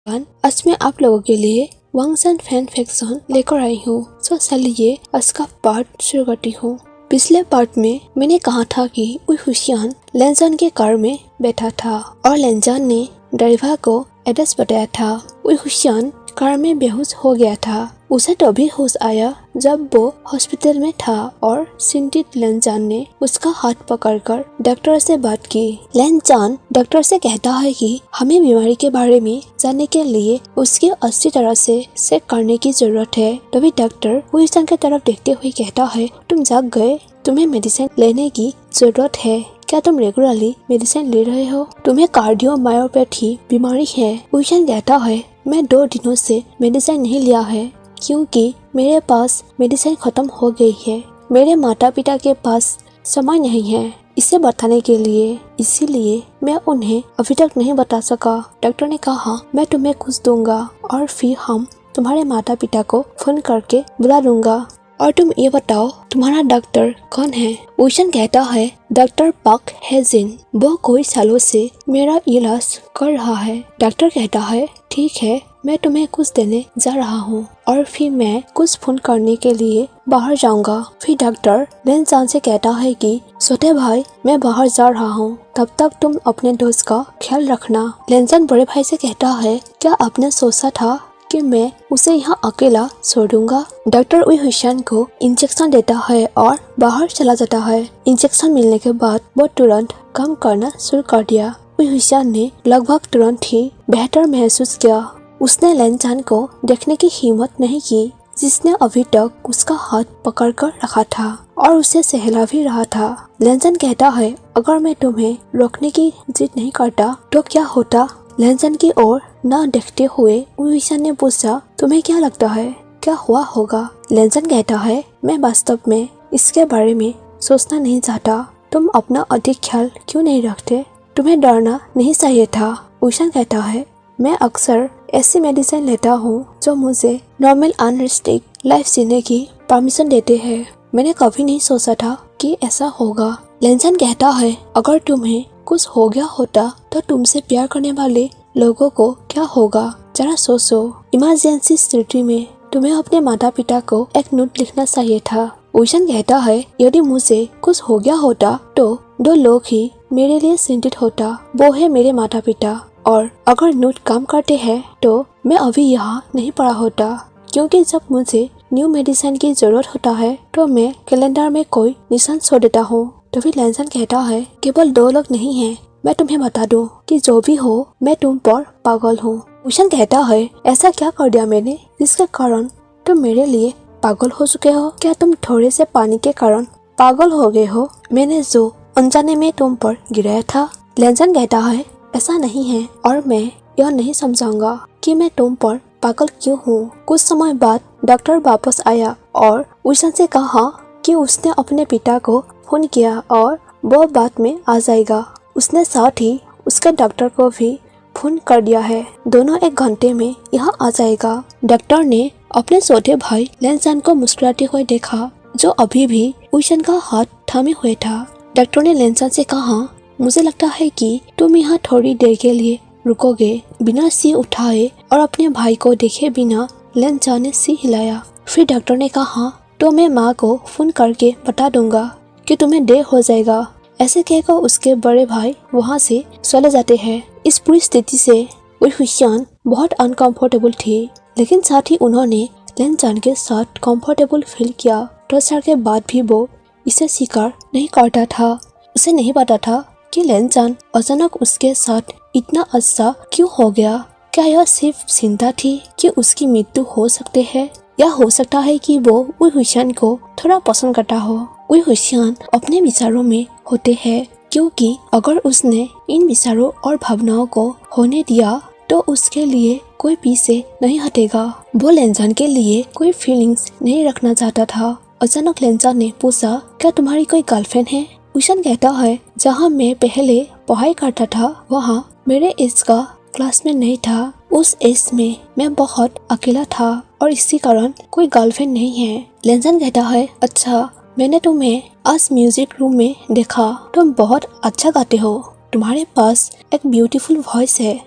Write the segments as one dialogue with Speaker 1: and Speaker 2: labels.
Speaker 1: आज मैं आप लोगों के लिए वांगसन फैन फिक्शन लेकर आई हूँ। तो चलिए आज का पार्ट शुरू करती हूँ। पिछले पार्ट में मैंने कहा था कि उई हुशियान लेनजान के कार में बैठा था और लेनजान ने ड्राइवर को एड्रेस बताया था। उई हुशियान कार में बेहोश हो गया था। उसे तभी होश आया जब वो हॉस्पिटल में था और चिंतित लेनजान ने उसका हाथ पकड़कर डॉक्टर से बात की। लेनजान डॉक्टर से कहता है कि हमें बीमारी के बारे में जानने के लिए उसकी अच्छी तरह से चेक करने की जरूरत है। तभी डॉक्टर हुशियान की तरफ देखते हुए कहता है, तुम जाग गए, तुम्हें मेडिसिन लेने की जरूरत है। क्या तुम रेगुलरली मेडिसिन ले रहे हो? तुम्हें कार्डियोमायोपैथी बीमारी है। हुशियान कहता है, मैं 2 दिनों से मेडिसिन नहीं लिया है क्योंकि मेरे पास मेडिसिन खत्म हो गई है। मेरे माता पिता के पास समय नहीं है इसे बताने के लिए, इसीलिए मैं उन्हें अभी तक नहीं बता सका। डॉक्टर ने कहा, मैं तुम्हें कुछ दूंगा और फिर हम तुम्हारे माता पिता को फोन करके बुला लूंगा। और तुम ये बताओ तुम्हारा डॉक्टर कौन है? हुशियान कहता है, डॉक्टर पाक हेजिन। वो कोई सालों से मेरा इलाज कर रहा है। डॉक्टर कहता है, ठीक है, मैं तुम्हें कुछ देने जा रहा हूँ और फिर मैं कुछ फोन करने के लिए बाहर जाऊंगा। फिर डॉक्टर लेनजान से कहता है कि छोटे भाई, मैं बाहर जा रहा हूँ, तब तक तुम अपने दोस्त का ख्याल रखना। लेनजान बड़े भाई से कहता है, क्या आपने सोचा था कि मैं उसे यहाँ अकेला छोड़ दूंगा? डॉक्टर उई हुशियान को इंजेक्शन देता है और बाहर चला जाता है। इंजेक्शन मिलने के बाद वो तुरंत काम करना शुरू कर दिया। उई हुशियान ने लगभग तुरंत ही बेहतर महसूस किया। उसने लेनजान को देखने की हिम्मत नहीं की जिसने अभी तक उसका हाथ पकड़कर रखा था और उसे सहला भी रहा था। लेनजान कहता है, अगर मैं तुम्हें रोकने की जिद नहीं करता तो क्या होता? लेनजान की ओर न देखते हुए हुशियान ने पूछा, तुम्हें क्या लगता है क्या हुआ होगा? लेनजान कहता है, मैं वास्तव में इसके बारे में सोचना नहीं चाहता। तुम अपना अधिक ख्याल क्यों नहीं रखते? तुम्हें डरना नहीं चाहिए था। हुशियान कहता है, मैं अक्सर ऐसी मेडिसिन लेता हूँ जो मुझे नॉर्मल अनरिस्ट्रिक्ट लाइफ जीने की परमिशन देते हैं। मैंने कभी नहीं सोचा था कि ऐसा होगा। लेनजान कहता है, अगर तुम्हें कुछ हो गया होता तो तुमसे प्यार करने वाले लोगों को क्या होगा? जरा सोचो। इमरजेंसी स्थिति में तुम्हें अपने माता पिता को एक नोट लिखना चाहिए था। हुशियान कहता है, यदि मुझे कुछ हो गया होता तो 2 लोग ही मेरे लिए चिंतित होता, वो है मेरे माता पिता। और अगर नोट काम करते हैं तो मैं अभी यहाँ नहीं पड़ा होता, क्योंकि जब मुझे न्यू मेडिसिन की जरूरत होता है तो मैं कैलेंडर में कोई निशान छोड़ देता हूँ। तभी लेनजान कहता है, केवल 2 लोग नहीं हैं, मैं तुम्हें बता दूं कि जो भी हो मैं तुम पर पागल हूँ। हुशियान कहता है, ऐसा क्या कर दिया मैंने जिसके कारण तुम मेरे लिए पागल हो चुके हो? क्या तुम थोड़े से पानी के कारण पागल हो गए हो? मैंने जो अनजाने में तुम पर गिराया था? लेनजान कहता है, ऐसा नहीं है और मैं यह नहीं समझाऊंगा कि मैं तुम पर पागल क्यों हूँ। कुछ समय बाद डॉक्टर वापस आया और हुशियान से कहा कि उसने अपने पिता को फोन किया और वो बाद में आ जाएगा। उसने साथ ही उसके डॉक्टर को भी फोन कर दिया है, दोनों 1 घंटे में यहाँ आ जाएगा। डॉक्टर ने अपने छोटे भाई लेनजान को मुस्कुराते हुए देखा जो अभी भी हुशियान का हाथ थामे हुए था। डॉक्टर ने लेनजान से कहा, मुझे लगता है कि तुम यहाँ थोड़ी देर के लिए रुकोगे। बिना सिर उठाए और अपने भाई को देखे बिना लेनजान ने सिर हिलाया। फिर डॉक्टर ने कहा, तो मैं माँ को फोन करके बता दूंगा कि तुम्हें देर हो जाएगा। ऐसे कहकर उसके बड़े भाई वहाँ से चले जाते हैं। इस पूरी स्थिति से उई हुशियान बहुत अनकंफर्टेबल थी, लेकिन साथ ही उन्होंने लेनजान के साथ कंफर्टेबल फील किया। टॉर्चर के बाद भी वो इसे स्वीकार नहीं करता था। उसे नहीं पता था कि लेनजान अचानक उसके साथ इतना अच्छा क्यों हो गया। क्या यह सिर्फ चिंता थी कि उसकी मृत्यु हो सकती है, या हो सकता है कि वो उई हुशियान को थोड़ा पसंद करता हो। उई हुशियान अपने विचारों में होते हैं, क्योंकि अगर उसने इन विचारों और भावनाओं को होने दिया तो उसके लिए कोई पीछे नहीं हटेगा। वो लेनजान के लिए कोई फीलिंग्स नहीं रखना चाहता था। अचानक लेनजान ने पूछा, क्या तुम्हारी कोई गर्लफ्रेंड है? हुशियान कहता है, जहाँ मैं पहले पढ़ाई करता था वहाँ मेरे एज का क्लासमेट नहीं था। उस एज में मैं बहुत अकेला था और इसी कारण कोई गर्लफ्रेंड नहीं है। लेनजान कहता है, अच्छा, मैंने तुम्हें आज म्यूजिक रूम में देखा। तुम बहुत अच्छा गाते हो, तुम्हारे पास एक ब्यूटीफुल वॉइस है।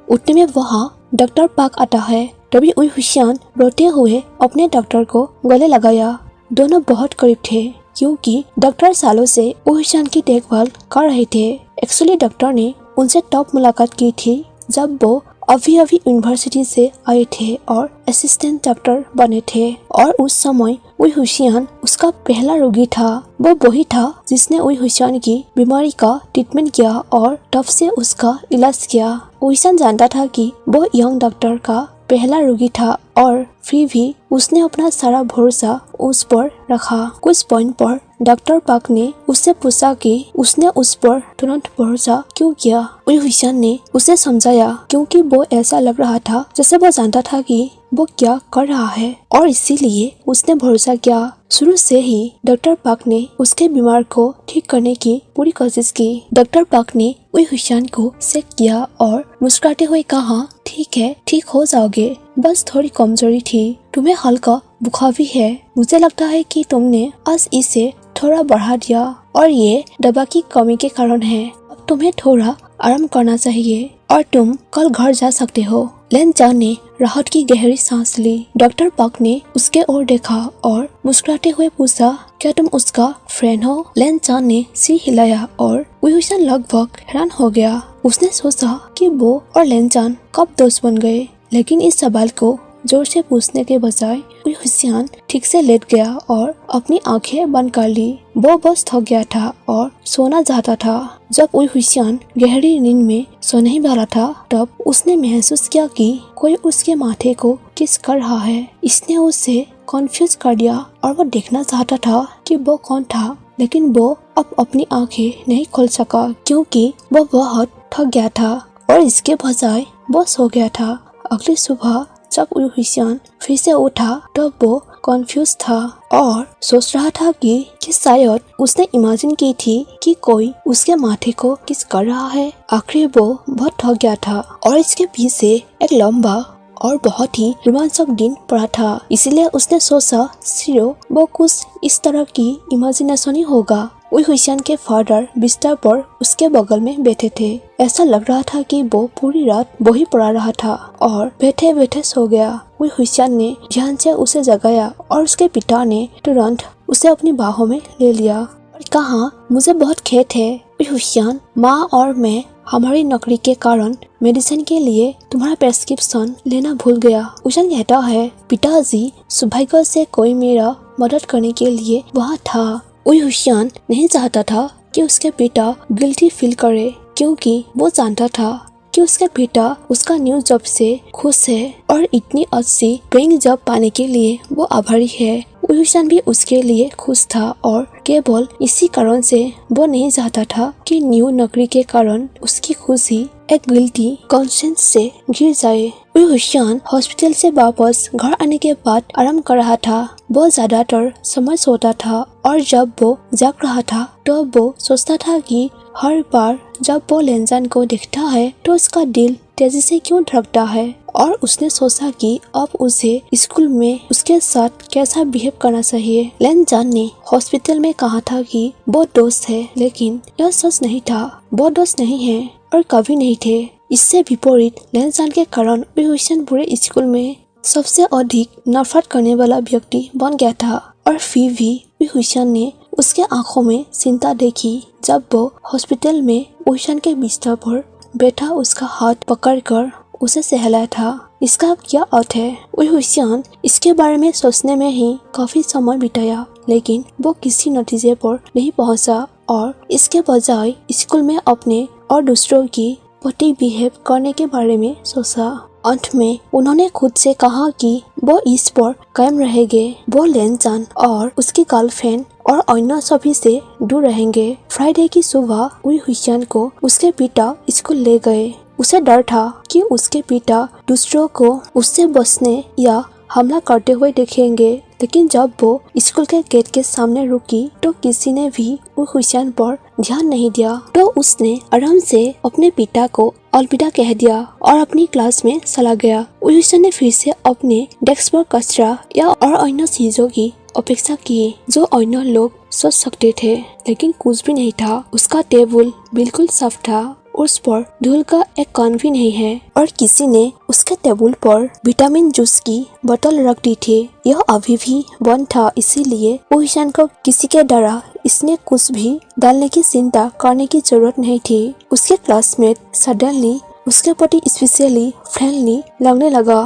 Speaker 1: उतने में वहाँ डॉक्टर पाक आता है। तभी उई हुसैन रोते हुए अपने डॉक्टर को गले लगाया। दोनों बहुत करीब थे क्योंकि डॉक्टर सालों से उई हुसैन की देखभाल कर रहे थे। एक्चुअली डॉक्टर ने उनसे टॉप मुलाकात की थी जब वो अभी यूनिवर्सिटी से आए थे और असिस्टेंट डॉक्टर बने थे। और उस समय उई हुसैन उसका पहला रोगी था। वो वही था जिसने उई हुसैन की बीमारी का ट्रीटमेंट किया और तब से उसका इलाज किया। उई हुसैन जानता था कि वो यंग डॉक्टर का पहला रोगी था और फिर भी उसने अपना सारा भरोसा उस पर रखा। कुछ पॉइंट पर डॉक्टर पाक ने उससे पूछा कि उसने उस पर तुरंत भरोसा क्यों किया। उई हुसैन ने उसे समझाया क्योंकि वो ऐसा लग रहा था जैसे वो जानता था कि वो क्या कर रहा है और इसीलिए उसने भरोसा किया। शुरू से ही डॉक्टर पाक ने उसके बीमार को ठीक करने की पूरी कोशिश की। डॉक्टर पाक ने उई हुसैन को चेक किया और मुस्कुराते हुए कहा, ठीक है, ठीक हो जाओगे, बस थोड़ी कमजोरी थी, तुम्हें हल्का बुखार भी है। मुझे लगता है कि तुमने आज इसे थोड़ा बढ़ा दिया और ये दवा की कमी के कारण है। अब तुम्हें थोड़ा आराम करना चाहिए और तुम कल घर जा सकते हो। लेन जान ने राहत की गहरी सांस ली। डॉक्टर पाक ने उसके ओर देखा और मुस्कुराते हुए पूछा, क्या तुम उसका फ्रेंड हो? लेन जान ने सिर हिलाया और उई हुसैन लगभग हैरान हो गया। उसने सोचा कि वो और लेन जान कब दोस्त बन गए, लेकिन इस सवाल को जोर से पूछने के बजाय उई हुसैन ठीक से लेट गया और अपनी आंखें बंद कर ली। वो बस थक गया था और सोना चाहता था। जब उई हुसैन गहरी नींद में सोने वाला था तब उसने महसूस किया कि कोई उसके माथे को किस कर रहा है। इसने उसे कॉन्फ्यूज कर दिया और वो देखना चाहता था कि वो कौन था, लेकिन वो अब अपनी आंखें नहीं खोल सका क्योंकि वो बहुत थक गया था और इसके बजाय वो सो गया था। अगली सुबह जब उई हुसैन फिर से उठा तब वो कॉन्फ्यूज था और सोच रहा था कि शायद उसने इमेजिन की थी कि कोई उसके माथे को किस कर रहा है। आखिर वो बहुत थक गया था और इसके पीछे एक लंबा और बहुत ही रोमांचक दिन पड़ा था, इसलिए उसने सोचा सिर्फ वो कुछ इस तरह की इमेजिनेशन ही होगा। उई हुसैन के फादर बिस्तर पर उसके बगल में बैठे थे। ऐसा लग रहा था कि वो पूरी रात वही पड़ा रहा था और बैठे बैठे सो गया। उई हुसैन ने ध्यान से उसे जगाया और उसके पिता ने तुरंत उसे अपनी बाहों में ले लिया और कहा, मुझे बहुत खेद है उई हुसैन, माँ और मैं हमारी नौकरी के कारण मेडिसिन के लिए तुम्हारा प्रेस्क्रिप्शन लेना भूल गया। हुसैन कहता है, पिताजी, सौभाग्य से कोई मेरा मदद करने के लिए वहाँ था। उई हुसैन नहीं चाहता था कि उसके पिता गिल्टी फील करे क्योंकि वो जानता था कि उसके पिता उसका न्यू जॉब से खुश है और इतनी अच्छी पेइंग जॉब पाने के लिए वो आभारी है। उई हुसैन भी उसके लिए खुश था और केवल इसी कारण से वो नहीं चाहता था कि न्यू नौकरी के कारण उसकी खुशी एक गिल्टी कॉन्शियंस से गिर जाए। उई हुसैन हॉस्पिटल से वापस घर आने के बाद आराम कर रहा था। वो ज्यादातर समय सोता था और जब वो जाग रहा था तो वो सोचता था कि हर बार जब वो लेनजान को देखता है तो उसका दिल तेजी से क्यों धड़कता है। और उसने सोचा कि अब उसे स्कूल में उसके साथ कैसा बिहेव करना चाहिए। लेनजान ने हॉस्पिटल में कहा था कि वो दोस्त है, लेकिन यह सच नहीं था। वो दोस्त नहीं है और कभी नहीं थे। इससे विपरीत लेनजान के कारण उई हुसैन पूरे स्कूल में सबसे अधिक नफरत करने वाला व्यक्ति बन गया था। और फिर भी उई हुसैन ने उसके आंखों में चिंता देखी जब वो हॉस्पिटल में उई हुसैन के बिस्तर पर बैठा उसका हाथ पकड़कर उसे सहलाया था। इसका क्या अर्थ है? उई हुसैन इसके बारे में सोचने में ही काफी समय बिताया, लेकिन वो किसी नतीजे पर नहीं पहुंचा और इसके बजाय स्कूल में अपने और दूसरों की प्रति बिहेव करने के बारे में सोचा। अंत में उन्होंने खुद से कहा कि वो इस पर कायम रहेंगे। वो लेनजान और उसकी गर्लफ्रेंड और अन्य सभी से दूर रहेंगे। फ्राइडे की सुबह उई हुसैन को उसके पिता स्कूल ले गए। उसे डर था कि उसके पिता दूसरों को उससे बचने या हमला करते हुए देखेंगे, लेकिन जब वो स्कूल के गेट के सामने रुकी तो किसी ने भी उई हुसैन पर ध्यान नहीं दिया। तो उसने आराम से अपने पिता को अलविदा कह दिया और अपनी क्लास में चला गया। उई हुसैन ने फिर से अपने डेस्क पर कचरा या और अन्य चीजों की अपेक्षा की जो अन्य लोग सोच सकते थे, लेकिन कुछ भी नहीं था। उसका टेबल बिल्कुल साफ था उस पर धूल का एक कण भी नहीं है और किसी ने उसके टेबल पर विटामिन जूस की बोतल रख दी थी। यह अभी भी बंद था, इसीलिए ईशान को किसी के द्वारा इसमें कुछ भी डालने की चिंता करने की जरूरत नहीं थी। उसके क्लासमेट सडनली उसके प्रति स्पेशली फ्रेंडली लगने लगा।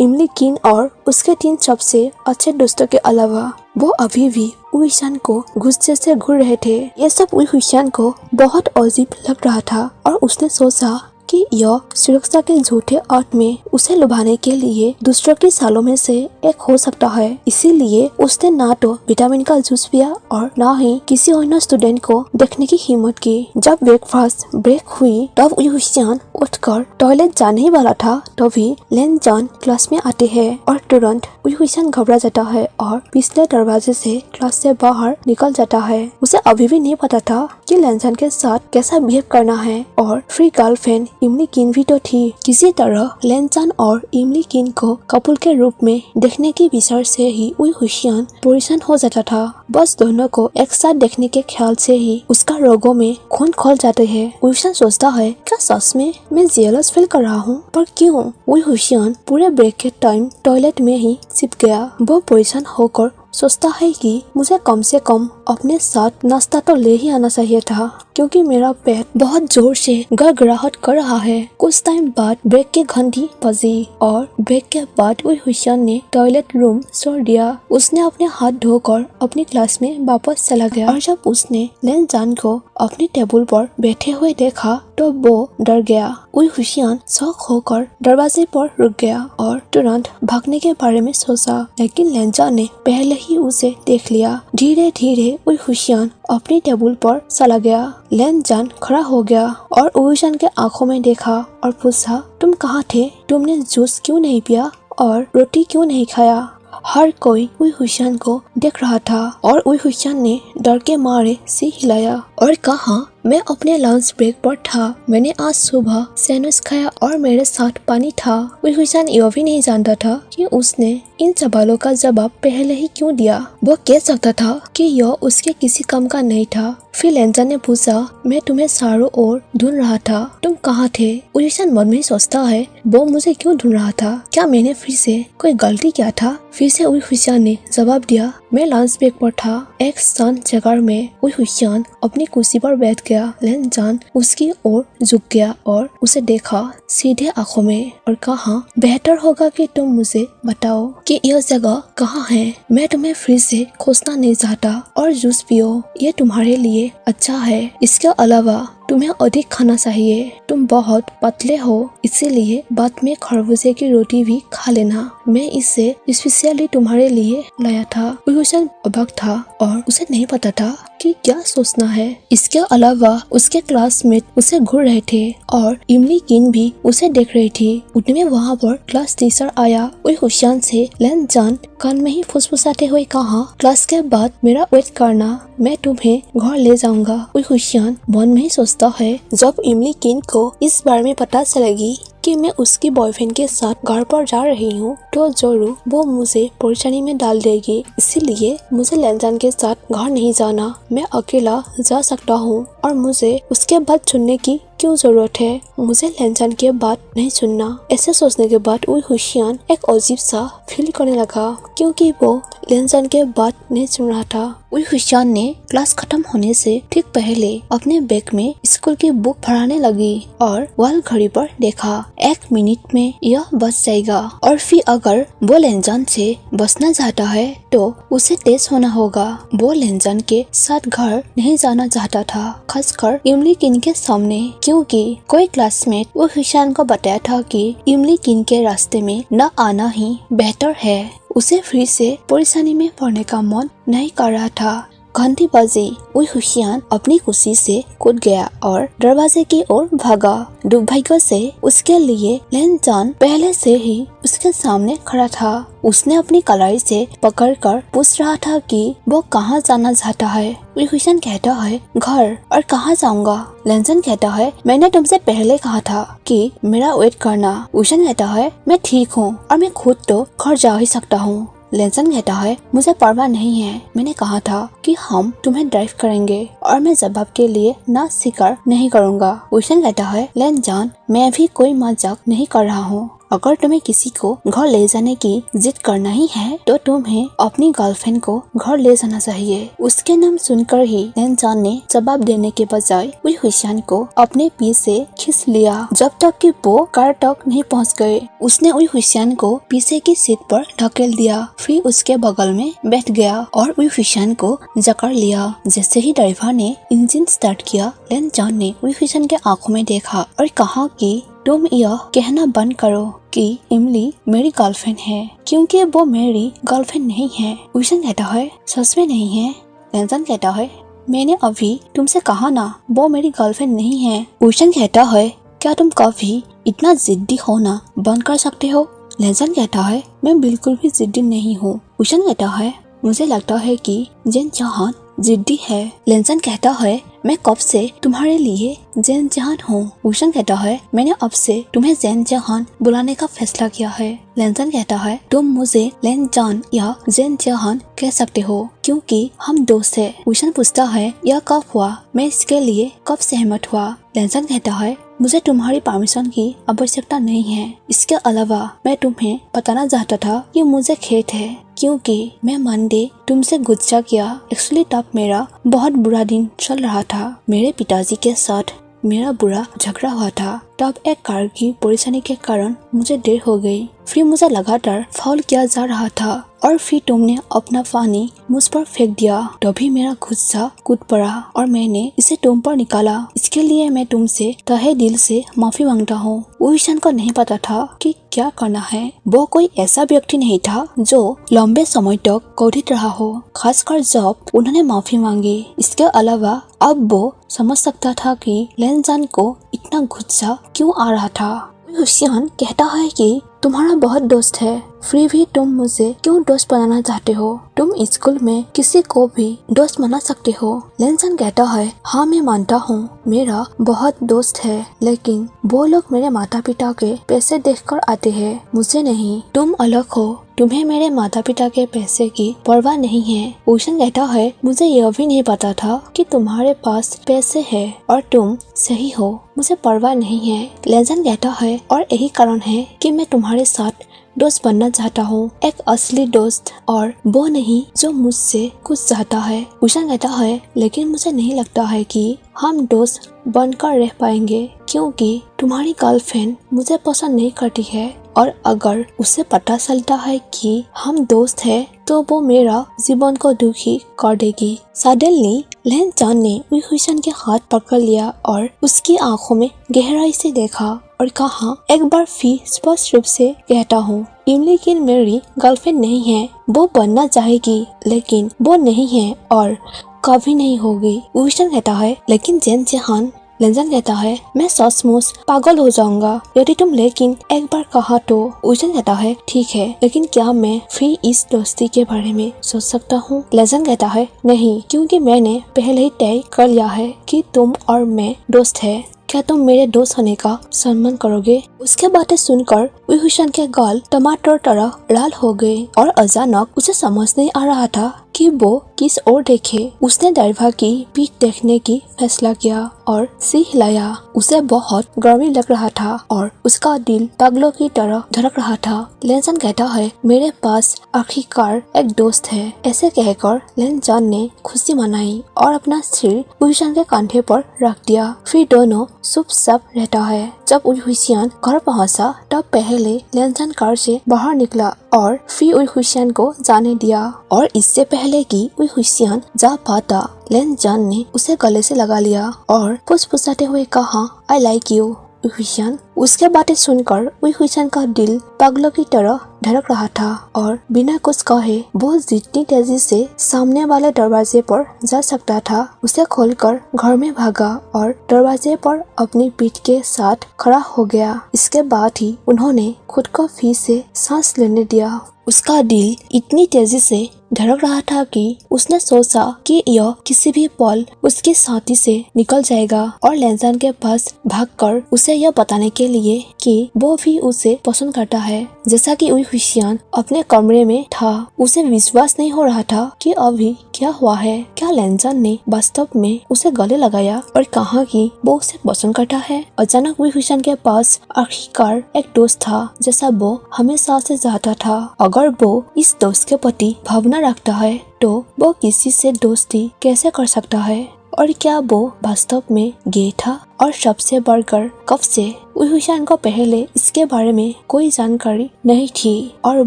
Speaker 1: इमली किन और उसके 3 सबसे अच्छे दोस्तों के अलावा वो अभी भी ईशान को गुस्से से घूर रहे थे। ये सब ईशान को बहुत अजीब लग रहा था और उसने सोचा कि यह सुरक्षा के झूठे अर्थ में उसे लुभाने के लिए दूसरों की चालों में से एक हो सकता है। इसीलिए उसने ना तो विटामिन का जूस पिया और ना ही किसी अन्य स्टूडेंट को देखने की हिम्मत की। जब ब्रेकफास्ट ब्रेक हुई तब ईशान उठकर टॉयलेट जाने ही वाला था, तभी लेनजान क्लास में आते हैं और तुरंत ईशान घबरा जाता है और पिछले दरवाजे से क्लास से बाहर निकल जाता है। उसे अभी भी नहीं पता था कि लेनजान के साथ कैसा बिहेव करना है और फ्री गर्लफ्रेंड इमली किन भी तो थी। किसी तरह लेनजान और इमली किन को कपल के रूप में देखने की विचार से ही ईशान परेशान हो जाता था। बस दोनों को एक साथ देखने के ख्याल से ही उसका रोगों में खून खोल जाते हैं। ईशान सोचता है, क्या सच में मैं जेलस फील कर रहा हूँ? पर क्यों? ईशान पूरे ब्रेक के टाइम टॉयलेट में ही छिप गया। वो परेशान होकर सोचता है कि मुझे कम से कम अपने साथ नाश्ता तो ले ही आना चाहिए था, क्योंकि मेरा पेट बहुत जोर से गड़गड़ाहट कर रहा है। कुछ टाइम बाद ब्रेक की घंटी बजी और ब्रेक के बाद ईशान ने टॉयलेट रूम छोड़ दिया। उसने अपने हाथ धोकर अपनी क्लास में वापस चला गया और जब उसने लेनजान को अपनी टेबल पर बैठे हुए देखा तो वो डर गया। ईशान शॉक होकर दरवाजे पर रुक गया और तुरंत भागने के बारे में सोचा, लेकिन लेनजान ने पहले ही उसे देख लिया। धीरे धीरे ईशान अपनी टेबल पर चला गया। लेनजान खड़ा हो गया और ईशान के आंखों में देखा और पूछा, तुम कहाँ थे? तुमने जूस क्यों नहीं पिया और रोटी क्यों नहीं खाया? हर कोई ईशान को देख रहा था और ईशान ने डर के मारे सिर हिलाया और कहा, मैं अपने लंच ब्रेक पर था। मैंने आज सुबह सैंडविच खाया और मेरे साथ पानी था। ईशान यह भी नहीं जानता था कि उसने इन सवालों का जवाब पहले ही क्यों दिया। वो कह सकता था कि यह उसके किसी काम का नहीं था। फिर लेनजान ने पूछा, मैं तुम्हें चारों ओर ढूंढ रहा था, तुम कहाँ थे? ईशान मन में सोचता है, वो मुझे क्यों ढूंढ रहा था? क्या मैंने फिर से कोई गलती किया था? फिर से ईशान ने जवाब दिया, मैं लंच ब्रेक पर था। एक शांत जगह में ईशान अपनी कुर्सी पर बैठ गया। लेनजान उसकी ओर झुक गया और उसे देखा सीधे आंखों में और कहा, बेहतर होगा कि तुम मुझे बताओ कि यह जगह कहाँ है। मैं तुम्हें फिर से खोजना नहीं चाहता और जूस पियो, ये तुम्हारे लिए अच्छा है। इसके अलावा तुम्हें अधिक खाना चाहिए। तुम बहुत पतले हो, इसीलिए बाद में खरबूजे की रोटी भी खा लेना। मैं इसे स्पेशली तुम्हारे लिए लाया था। ईशान अबाक था और उसे नहीं पता था कि क्या सोचना है। इसके अलावा उसके क्लासमेट उसे घूर रहे थे और इमली किन भी उसे देख रही थी। उतने में वहाँ पर क्लास टीचर आया। ईशान से लेनजान कान में ही फुसफुसाते हुए कहा, क्लास के बाद मेरा वेट करना, मैं तुम्हें घर ले जाऊंगा। ईशान मन में ही सोचता है, जब इमली किन को इस बारे में पता चलेगी कि मैं उसकी बॉयफ्रेंड के साथ घर पर जा रही हूँ तो जरूर वो मुझे परेशानी में डाल देगी। इसीलिए मुझे लेनजान के साथ घर नहीं जाना, मैं अकेला जा सकता हूँ और मुझे उसके बात सुनने की क्यों जरूरत है? मुझे लेनजान के बात नहीं सुनना। ऐसे सोचने के बाद ईशान एक अजीब सा फील करने लगा, क्योंकि वो लेनजान के बात नहीं सुन रहा था। ईशान ने क्लास खत्म होने से ठीक पहले अपने बैग में स्कूल की बुक भराने लगी और वॉल घड़ी पर देखा, 1 मिनट में यह बच जाएगा और फिर अगर वो लेनजान से बचना चाहता है तो उसे तेज होना होगा। वो लेनजान के साथ घर नहीं जाना चाहता था, खासकर इमली किन के सामने, क्योंकि कोई क्लासमेट ईशान को बताया था कि इमली किन के रास्ते में न आना ही बेहतर है। उसे फिर से परेशानी में पड़ने का मन नहीं कर रहा था। घंटी बजी। ईशान अपनी कुर्सी से कूद गया और दरवाजे की ओर भागा। दुर्भाग्य से उसके लिए लेनजान पहले से ही उसके सामने खड़ा था। उसने अपनी कलाई से पकड़कर पूछ रहा था कि वो कहाँ जाना चाहता है। ईशान कहता है, घर। और कहाँ जाऊंगा? लेनजान कहता है, मैंने तुमसे पहले कहा था कि मेरा वेट करना। ईशान कहता है, मैं ठीक हूँ और मैं खुद तो घर जा ही सकता हूँ। लेंसन कहता है मुझे परवाह नहीं है, मैंने कहा था कि हम तुम्हें ड्राइव करेंगे और मैं जवाब के लिए ना स्वीकार नहीं करूँगा। वुशन कहता है लेंजान, मैं भी कोई मजाक नहीं कर रहा हूँ। अगर तुम्हें किसी को घर ले जाने की जिद करना ही है तो तुम्हें अपनी गर्लफ्रेंड को घर ले जाना चाहिए। उसके नाम सुनकर ही लेंजान ने जवाब देने के बजाय उई हुशियान को अपने पीछे खींच लिया जब तक कि वो कार तक नहीं पहुंच गए। उसने उई हुशियान को पीछे की सीट पर ढकेल दिया, फिर उसके बगल में बैठ गया और उई हुशियान को जकड़ लिया। जैसे ही ड्राइवर ने इंजन स्टार्ट किया, लेंजान ने उई हुशियान के आंखों में देखा और कहा कि तुम यह कहना बंद करो कि इमली मेरी गर्लफ्रेंड है, क्योंकि वो मेरी गर्लफ्रेंड नहीं है। वुशन कहता है सच में नहीं है। लेंजान कहता है मैंने अभी तुमसे कहा ना वो मेरी गर्लफ्रेंड नहीं है। वुशन कहता है क्या तुम कभी इतना जिद्दी होना बंद कर सकते हो? लेंजान कहता है मैं बिल्कुल भी जिद्दी नहीं हूँ। वुशन कहता है मुझे लगता है कि जेन जहान जिद्दी है। लेंजान कहता है मैं कब से तुम्हारे लिए जेन जहान हूँ। वुशन कहता है मैंने अब से तुम्हें जेन जहान बुलाने का फैसला किया है। लेंजान कहता है तुम मुझे लेंजान या जेन जहान कह सकते हो क्योंकि हम दोस्त हैं। वुशन पूछता है यह कब हुआ, मैं इसके लिए कब सहमत हुआ? लेंजान कहता है मुझे तुम्हारी परमिशन की आवश्यकता नहीं है। इसके अलावा मैं तुम्हें बताना चाहता था कि मुझे खेद है क्योंकि मैं मंडे तुमसे गुस्सा किया। एक्चुअली तब मेरा बहुत बुरा दिन चल रहा था। मेरे पिताजी के साथ मेरा बुरा झगड़ा हुआ था। तब एक कार की परेशानी के कारण मुझे देर हो गई। फिर मुझे लगातार फाउल किया जा रहा था और फिर तुमने अपना पानी मुझ पर फेंक दिया। तभी मेरा गुस्सा कूद पड़ा और मैंने इसे तुम पर निकाला। इसके लिए मैं तुमसे तहे दिल से माफी मांगता हूँ। वुशन को नहीं पता था कि क्या करना है। वो कोई ऐसा व्यक्ति नहीं था जो लंबे समय तक क्रोधित रहा हो, खासकर जब उन्होंने माफी मांगी। इसके अलावा अब वो समझ सकता था कि लेंजान को इतना गुस्सा क्यों आ रहा था। वुशन कहता है कि तुम्हारा बहुत दोस्त है, फिर भी तुम मुझे क्यों दोस्त बनाना चाहते हो? तुम स्कूल में किसी को भी दोस्त बना सकते हो। लेंजान कहता है हाँ मैं मानता हूँ मेरा बहुत दोस्त है, लेकिन वो लोग मेरे माता पिता के पैसे देखकर आते हैं, मुझे नहीं। तुम अलग हो, तुम्हें मेरे माता पिता के पैसे की परवाह नहीं है। वुशन कहता है मुझे यह भी नहीं पता था कि तुम्हारे पास पैसे है और तुम सही हो, मुझे परवाह नहीं है। लेंजान कहता है और यही कारण है कि मैं तुम्हारे साथ दोस्त बनना चाहता हूँ, एक असली दोस्त, और वो नहीं जो मुझसे कुछ चाहता है। वुशन कहता है लेकिन मुझे नहीं लगता है कि हम दोस्त बनकर रह पाएंगे क्योंकि तुम्हारी गर्लफ्रेंड मुझे पसंद नहीं करती है और अगर उसे पता चलता है कि हम दोस्त हैं तो वो मेरा जीवन को दुखी कर देगी। सडनली लेंजान ने वुशन के हाथ पकड़ लिया और उसकी आंखों में गहराई से देखा और कहा एक बार फिर स्पष्ट रूप से कहता हूँ इमली की मेरी गर्लफ्रेंड नहीं है। वो बनना चाहेगी लेकिन वो नहीं है और कभी नहीं होगी। वुशन कहता है लेकिन जेन जहान। लेंजान कहता है मैं सचमुच पागल हो जाऊंगा यदि तुम लेकिन एक बार कहा तो। वुशन कहता है ठीक है, लेकिन क्या मैं फिर इस दोस्ती के बारे में सोच सकता हूँ? लेंजान कहता है नहीं, क्योंकि मैंने पहले ही तय कर लिया है कि तुम और मैं दोस्त है। क्या तुम मेरे दोस्त होने का सम्मान करोगे? उसके बातें सुनकर वुशन के गाल टमाटर तरह लाल हो गए और अचानक उसे समझ नहीं आ रहा था कि वो किस ओर देखे। उसने ड्राइवर की पीठ देखने की फैसला किया और सिर हिलाया। उसे बहुत गर्मी लग रहा था और उसका दिल पागलों की तरह धड़क रहा था। लेंजान कहता है मेरे पास आखिरकार एक दोस्त है। ऐसे कहकर लेंजान ने खुशी मनाई और अपना सिर वुशन के कंधे पर रख दिया। फिर दोनों चुपचाप रहता है। जब वुशन घर पहुंचा तब पहले लेंजान कार से बाहर निकला और फिर वुशन को जाने दिया, और इससे पहले कि वुशन जा पाता लेंजान ने उसे गले से लगा लिया और फुसफुसाते हुए कहा आई लाइक यू वुशन। उसके बातें सुनकर वुशन का दिल पागलों की तरह धड़क रहा था और बिना कुछ कहे वो जितनी तेजी से सामने वाले दरवाजे पर जा सकता था उसे खोलकर घर में भागा और दरवाजे पर अपनी पीठ के साथ खड़ा हो गया। इसके बाद ही उन्होंने खुद को फिर से सांस लेने दिया। उसका दिल इतनी तेजी से धड़क रहा था कि उसने सोचा कि यह किसी भी पल उसकी छाती से निकल जाएगा और लेंजान के पास भागकर उसे यह बताने के लिए कि वो भी उसे पसंद करता है। जैसा कि उई हुशियान अपने कमरे में था, उसे विश्वास नहीं हो रहा था कि अभी क्या हुआ है। क्या लेनजान ने वास्तव में उसे गले लगाया और कहा कि वो उसे पसंद करता है। अचानक उई हुशियान के पास आखिरकार एक दोस्त था जैसा वो हमेशा से चाहता था। अगर वो इस दोस्त के प्रति भावना रखता है तो वो किसी से दोस्ती कैसे कर सकता है, और क्या वो वास्तव में गे था। और सबसे बढ़कर कब से उई हुशियान को पहले इसके बारे में कोई जानकारी नहीं थी और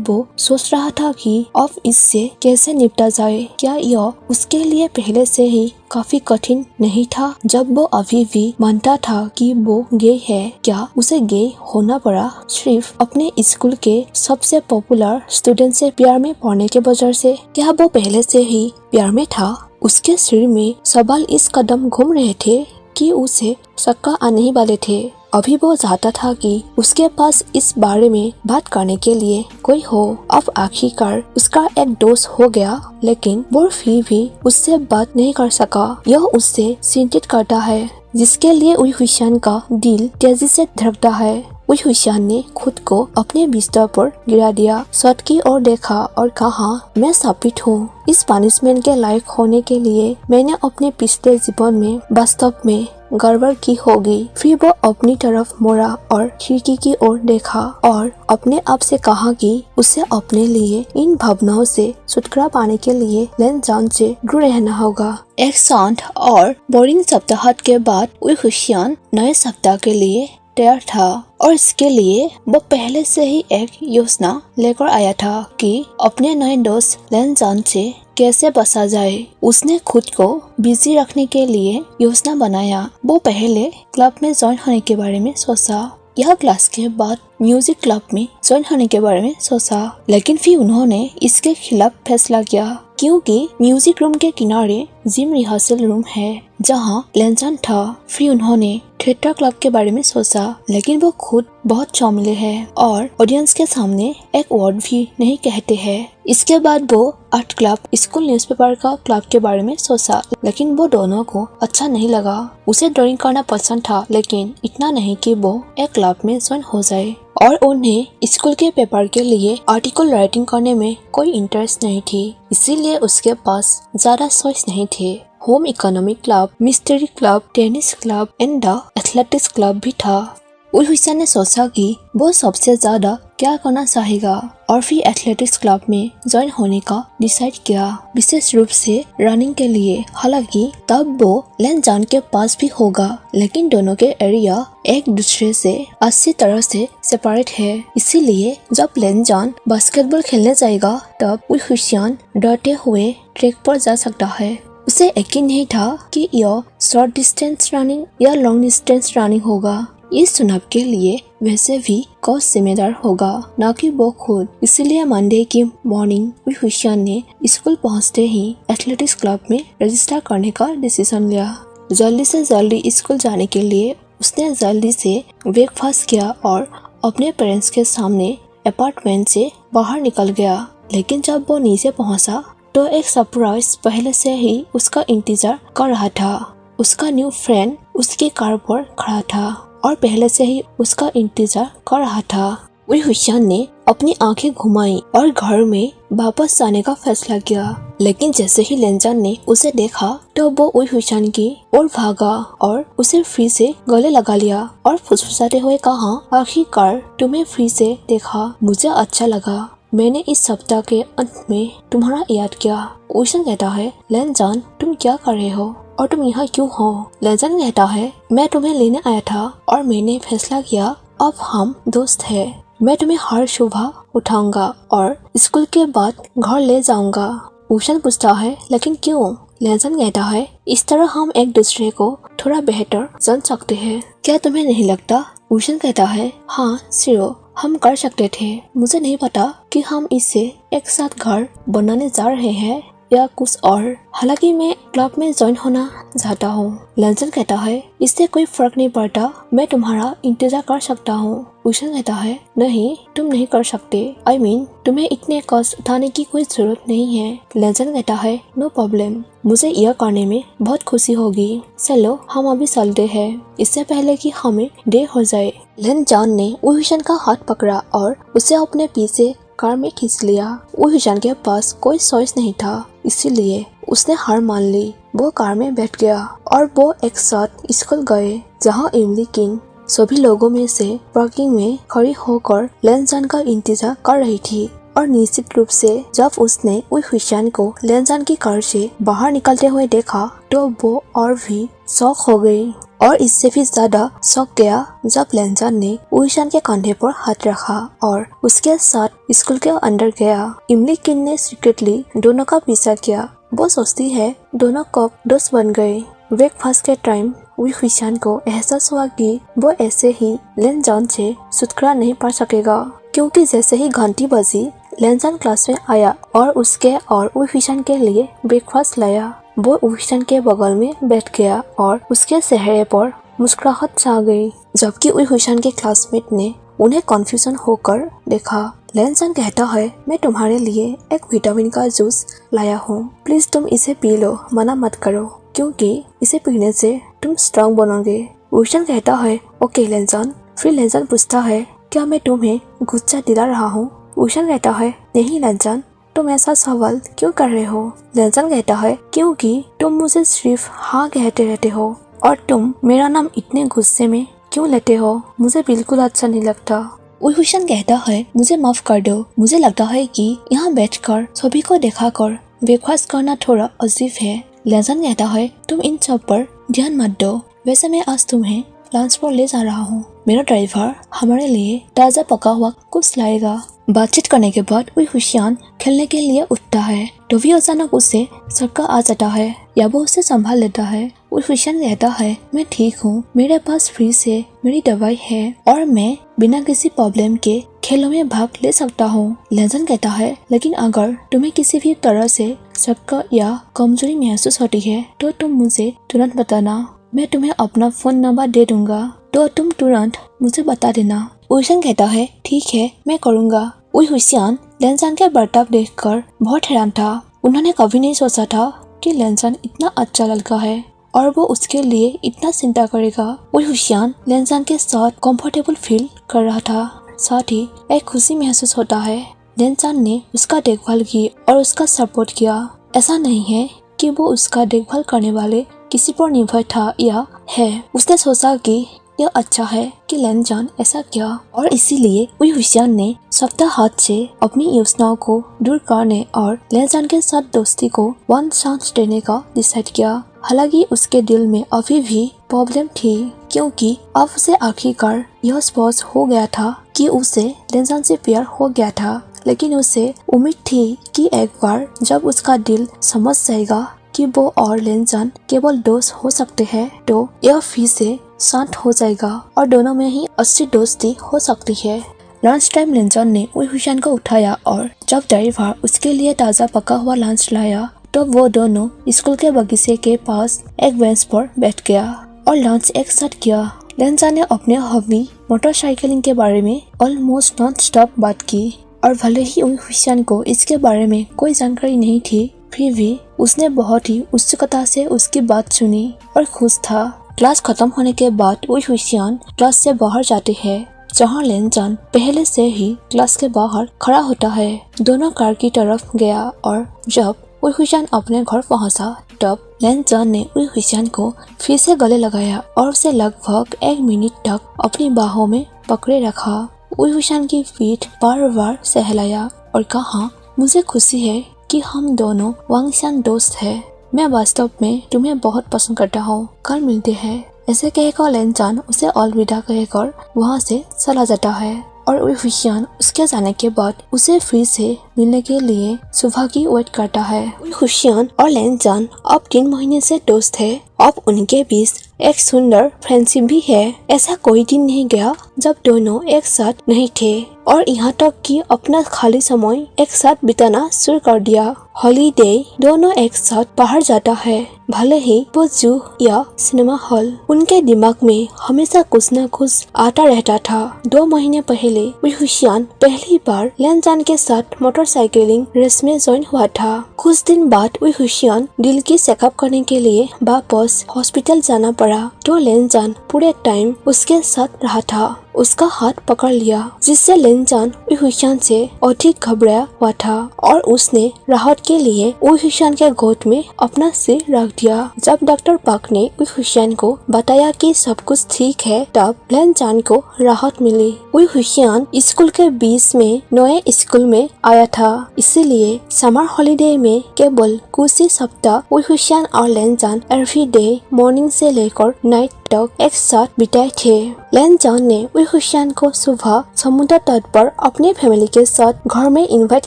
Speaker 1: वो सोच रहा था कि अब इससे कैसे निपटा जाए। क्या यह उसके लिए पहले से ही काफी कठिन नहीं था जब वो अभी भी मानता था कि वो गे है। क्या उसे गे होना पड़ा सिर्फ अपने स्कूल के सबसे पॉपुलर स्टूडेंट से प्यार में पड़ने के वजह से। क्या वो पहले से ही प्यार में था। उसके सिर में सवाल इस कदम घूम रहे थे कि उसे शक्का आने ही वाले थे। अभी वो चाहता था कि उसके पास इस बारे में बात करने के लिए कोई हो। अब आखिरकार उसका एक दोस्त हो गया, लेकिन वो फिर भी उससे बात नहीं कर सका। यह उससे चिंतित करता है, जिसके लिए उई हुशियान का दिल तेजी से धड़कता है। उई हुशियान ने खुद को अपने बिस्तर पर गिरा दिया, छत की ओर देखा और कहा, मैं साबित हूँ। इस पनिशमेंट के लायक होने के लिए मैंने अपने पिछले जीवन में वास्तव में गड़बड़ की होगी। फिर वो अपनी तरफ मुड़ा और खिड़की की ओर देखा और अपने आप से कहा कि उसे अपने लिए इन भावनाओं से छुटकारा पाने के लिए लेनजान से दूर रहना होगा। एक शांत और बोरिंग सप्ताह के बाद उई हुशियान नए सप्ताह के लिए तैयार था और इसके लिए वो पहले से ही एक योजना लेकर आया था कि अपने नए दोस्त लेनजान से कैसे बसा जाए। उसने खुद को बिजी रखने के लिए योजना बनाया। वो पहले क्लब में ज्वाइन होने के बारे में सोचा। यह क्लास के बाद म्यूजिक क्लब में ज्वाइन होने के बारे में सोचा, लेकिन फिर उन्होंने इसके खिलाफ फैसला किया क्योंकि म्यूजिक रूम के किनारे जिम रिहर्सल रूम है जहां लेनजान था। फिर उन्होंने थिएटर क्लब के बारे में सोचा, लेकिन वो खुद बहुत चौमिले है और ऑडियंस के सामने एक वर्ड भी नहीं कहते हैं। इसके बाद वो आर्ट क्लब, स्कूल न्यूज़पेपर का क्लब के बारे में सोचा, लेकिन वो दोनों को अच्छा नहीं लगा। उसे ड्राइंग करना पसंद था, लेकिन इतना नहीं कि वो एक क्लब में ज्वाइन हो जाए। और उन्हें स्कूल के पेपर के लिए आर्टिकल राइटिंग करने में कोई इंटरेस्ट नहीं थी, इसीलिए उसके पास ज्यादा चॉइस नहीं थे। Home economic club, mystery club, tennis club and the athletics club भी था। उई हुशियान ने सोचा कि वो सबसे ज्यादा क्या करना चाहेगा और फिर एथलेटिक्स क्लब में ज्वाइन होने का डिसाइड किया, विशेष रूप से रनिंग के लिए। हालांकि तब वो लेनजान के पास भी होगा, लेकिन दोनों के एरिया एक दूसरे से अच्छी तरह से सेपरेट है। इसीलिए जब लेनजान बास्केटबॉल खेलने जाएगा तब उई हुशियान डरते हुए ट्रैक पर जा सकता है। उसे यकीन नहीं था कि यह शॉर्ट डिस्टेंस रनिंग या लॉन्ग डिस्टेंस रनिंग होगा। इस चुनाव के लिए वैसे भी कोच जिम्मेदार होगा, न कि वो खुद। इसलिए मंडे की मॉर्निंग उई हुशियान ने स्कूल पहुंचते ही एथलेटिक्स क्लब में रजिस्टर करने का डिसीजन लिया। जल्दी से जल्दी स्कूल जाने के लिए उसने जल्दी से ब्रेकफास्ट किया और अपने पेरेंट्स के सामने अपार्टमेंट से बाहर निकल गया। लेकिन जब वो नीचे पहुंचा तो एक सरप्राइज पहले से ही उसका इंतजार कर रहा था। उसका न्यू फ्रेंड उसकी कार पर खड़ा था और पहले से ही उसका इंतजार कर रहा था। उई हुशियान ने अपनी आंखें घुमाई और घर में वापस जाने का फैसला किया, लेकिन जैसे ही लेनजान ने उसे देखा तो वो उई हुशियान की ओर भागा और उसे फिर से गले लगा लिया और फुसफुसाते हुए कहा, आखिरकार तुम्हें फिर से देखा, मुझे अच्छा लगा। मैंने इस सप्ताह के अंत में तुम्हारा याद किया। हुशियान कहता है, लेनजान तुम क्या कर रहे हो और तुम यहाँ क्यों हो? लेनजान कहता है, मैं तुम्हें लेने आया था और मैंने फैसला किया अब हम दोस्त हैं। मैं तुम्हें हर सुबह उठाऊंगा और स्कूल के बाद घर ले जाऊंगा। हुशियान पूछता है, लेकिन क्यों? लेनजान कहता है, इस तरह हम एक दूसरे को थोड़ा बेहतर जान सकते हैं। क्या तुम्हें नहीं लगता? हुशियान कहता है, हाँ सिरो, हम कर सकते थे। मुझे नहीं पता कि हम इससे एक साथ घर बनाने जा रहे हैं या कुछ और। हालांकि मैं क्लब में ज्वाइन होना चाहता हूँ। लेनजान कहता है, इससे कोई फर्क नहीं पड़ता, मैं तुम्हारा इंतजार कर सकता हूँ। हुशियान कहता है, नहीं तुम नहीं कर सकते। I mean, तुम्हें इतने कष्ट उठाने की कोई जरूरत नहीं है। लेनजान कहता है, नो प्रॉब्लम, मुझे यह करने में बहुत खुशी होगी। चलो हम अभी चलते हैं, इससे पहले कि हमें देर हो जाए। लेन जॉन ने वू हुशियान का हाथ पकड़ा और उसे अपने पीछे कार में खींच लिया। वू हुशियान के पास कोई चॉइस नहीं था, इसीलिए उसने हार मान ली। वो कार में बैठ गया और वो एक साथ स्कूल गए, जहाँ एमिली किंग सभी लोगों में से पार्किंग में खड़ी होकर लेन जॉन का इंतजार कर रही थी। और निश्चित रूप से जब उसने वू हुशियान को लेन जॉन की कार से बाहर निकलते हुए देखा तो वो और भी शॉक हो गई। और इससे भी ज्यादा शॉक गया जब लेन जॉन ने वू हुशियान के कंधे पर हाथ रखा और उसके साथ स्कूल के अंदर गया। एमिली किंग ने सीक्रेटली दोनों का पीछा किया। वो सोचती है दोनों कब दोस्त बन गए। ब्रेकफास्ट के टाइम वू हुशियान को एहसास हुआ कि वो ऐसे ही लेन जॉन से छुटकारा नहीं पा सकेगा, क्योंकि जैसे ही घंटी बजी लेन जॉन क्लास में आया और उसके और वू हुशियान के लिए ब्रेकफास्ट लाया। वो वू हुशियान के बगल में बैठ गया और उसके चेहरे पर मुस्कुराहट छा गई, जबकि वू हुशियान के क्लासमेट ने उन्हें कंफ्यूजन होकर देखा। लेन जॉन कहता है, मैं तुम्हारे लिए एक विटामिन का जूस लाया हूँ, प्लीज तुम इसे पी लो, मना मत करो, क्योंकि इसे पीने से तुम स्ट्रॉन्ग बनोगे। वू हुशियान कहता है, ओके लेन जॉन। फिर लेन जॉन पूछता है, क्या मैं तुम्हें गुस्सा दिला रहा हूँ? वू हुशियान कहता है, नहीं लेन जॉन, तुम ऐसा सवाल क्यों कर रहे हो? लेन जॉन कहता है, क्योंकि तुम मुझे सिर्फ हाँ कहते रहते हो और तुम मेरा नाम इतने गुस्से में क्यों लेते हो? मुझे बिल्कुल अच्छा नहीं लगता। वू हुशियान कहता है, मुझे माफ कर दो, मुझे लगता है कि यहाँ बैठकर सभी को देखाकर ब्रेकफास्ट करना थोड़ा अजीब है। लेन जॉन कहता है, तुम इन सब पर ध्यान मत दो, वैसे मैं आज तुम्हें लंच पर ले जा रहा हूँ। मेरा ड्राइवर हमारे लिए ताज़ा पका हुआ कुछ लाएगा। बातचीत करने के बाद वू हुशियान खेलने के लिए उठता है, तो भी अचानक उसे झटका आ जाता है या वो उसे संभाल लेता है। वू हुशियान कहता है, मैं ठीक हूँ, मेरे पास फ्री से मेरी दवाई है और मैं बिना किसी प्रॉब्लम के खेलों में भाग ले सकता हूँ। लेन जॉन कहता है, लेकिन अगर तुम्हें किसी भी तरह से झटका या कमजोरी महसूस होती है तो तुम मुझे तुरंत बताना, मैं तुम्हें अपना फोन नंबर दे दूंगा, तो तुम तुरंत मुझे बता देना। वू हुशियान कहता है, ठीक है, मैं करूँगा। वू हुशियान लेन जॉन के बर्ताव देखकर बहुत हैरान था। उन्होंने कभी नहीं सोचा था कि लेन जॉन इतना अच्छा लड़का है और वो उसके लिए इतना चिंता करेगा। वू हुशियान लेन जॉन के साथ कंफर्टेबल फील कर रहा था, साथ ही एक खुशी महसूस होता है। लेन जॉन ने उसका देखभाल की और उसका सपोर्ट किया। ऐसा नहीं है कि वो उसका देखभाल करने वाले किसी पर निर्भर था या है। उसने सोचा कि यह अच्छा है कि लेन जॉन ऐसा किया और इसीलिए वू हुशियान ने सप्ताह हाथ से अपनी योजनाओं को दूर करने और लेन जॉन के साथ दोस्ती को वन चांस देने का डिसाइड किया। हालांकि उसके दिल में अभी भी प्रॉब्लम थी, क्योंकि अब उसे आखिरकार यह स्पष्ट हो गया था कि उसे लेन जॉन से प्यार हो गया था। लेकिन उसे उम्मीद थी कि एक बार जब उसका दिल समझ जाएगा कि वो और लेन जॉन केवल दोस्त हो सकते हैं, तो यह फिर से शांत हो जाएगा और दोनों में ही अच्छी दोस्ती हो सकती है। लंच टाइम लेन जॉन ने वू हुशियान को उठाया और जब ड्राइवर उसके लिए ताज़ा पका हुआ लंच लाया तो वो दोनों स्कूल के बगीचे के पास एक बेंच पर बैठ गया और लंच एक साथ किया। लेन जॉन ने अपने हॉबी मोटरसाइकिलिंग के बारे में ऑलमोस्ट नॉन स्टॉप बात की और भले ही वू हुशियान को इसके बारे में कोई जानकारी नहीं थी, फिर भी उसने बहुत ही उत्सुकता से उसकी बात सुनी और खुश था। क्लास खत्म होने के बाद वू हुशियान क्लास से बाहर जाते हैं, जहां लेन जॉन पहले से ही क्लास के बाहर खड़ा होता है। दोनों कार की तरफ गया और जब वू हुशियान अपने घर पहुंचा तब लेन जॉन ने वू हुशियान को फिर से गले लगाया और उसे लगभग 1 मिनट तक अपनी बाहों में पकड़े रखा। वू हुशियान की पीठ बार बार सहलाया और कहा, मुझे खुशी है कि हम दोनों वांगशान दोस्त हैं। मैं वास्तव में तुम्हें बहुत पसंद करता हूँ, कल मिलते हैं। ऐसे कहकर लेन जॉन उसे अलविदा कहकर वहाँ से चला जाता है और वू हुशियान उसके जाने के बाद उसे फिर से मिलने के लिए सुबह की वेट करता है। वू हुशियान और लेन जॉन अब 3 महीने से दोस्त है। अब उनके बीच एक सुंदर फ्रेंडशिप भी है। ऐसा कोई दिन नहीं गया जब दोनों एक साथ नहीं थे और यहाँ तक कि अपना खाली समय एक साथ बिताना शुरू कर दिया। हॉलीडे दोनों एक साथ बाहर जाता है, भले ही वो जू या सिनेमा हॉल। उनके दिमाग में हमेशा कुछ न कुछ आता रहता था। 2 महीने पहले वू हुशियान पहली बार लेन जॉन के साथ मोटरसाइकिलिंग रेस में ज्वाइन हुआ था। कुछ दिन बाद वू हुशियान दिल की चेकअप करने के लिए वापस हॉस्पिटल जाना पड़ा, तो लेन जॉन पूरे टाइम उसके साथ रहा था। उसका हाथ पकड़ लिया, जिससे लेनजान उई हुशियान से अधिक घबराया हुआ था और उसने राहत के लिए उई हुशियान के गोद में अपना सिर रख दिया। जब डॉक्टर पाक ने उई हुशियान को बताया कि सब कुछ ठीक है, तब लेनजान को राहत मिली। उई हुशियान स्कूल के बीच में नए स्कूल में आया था, इसीलिए समर हॉलिडे में केवल कुछ ही सप्ताह उई हुशियान और लेनजान एवरी डे मॉर्निंग से लेकर नाइट तक एक साथ बिताए थे। लेनजान ने उई हुशियान को सुबह समुद्र तट पर अपने फैमिली के साथ घर में इनवाइट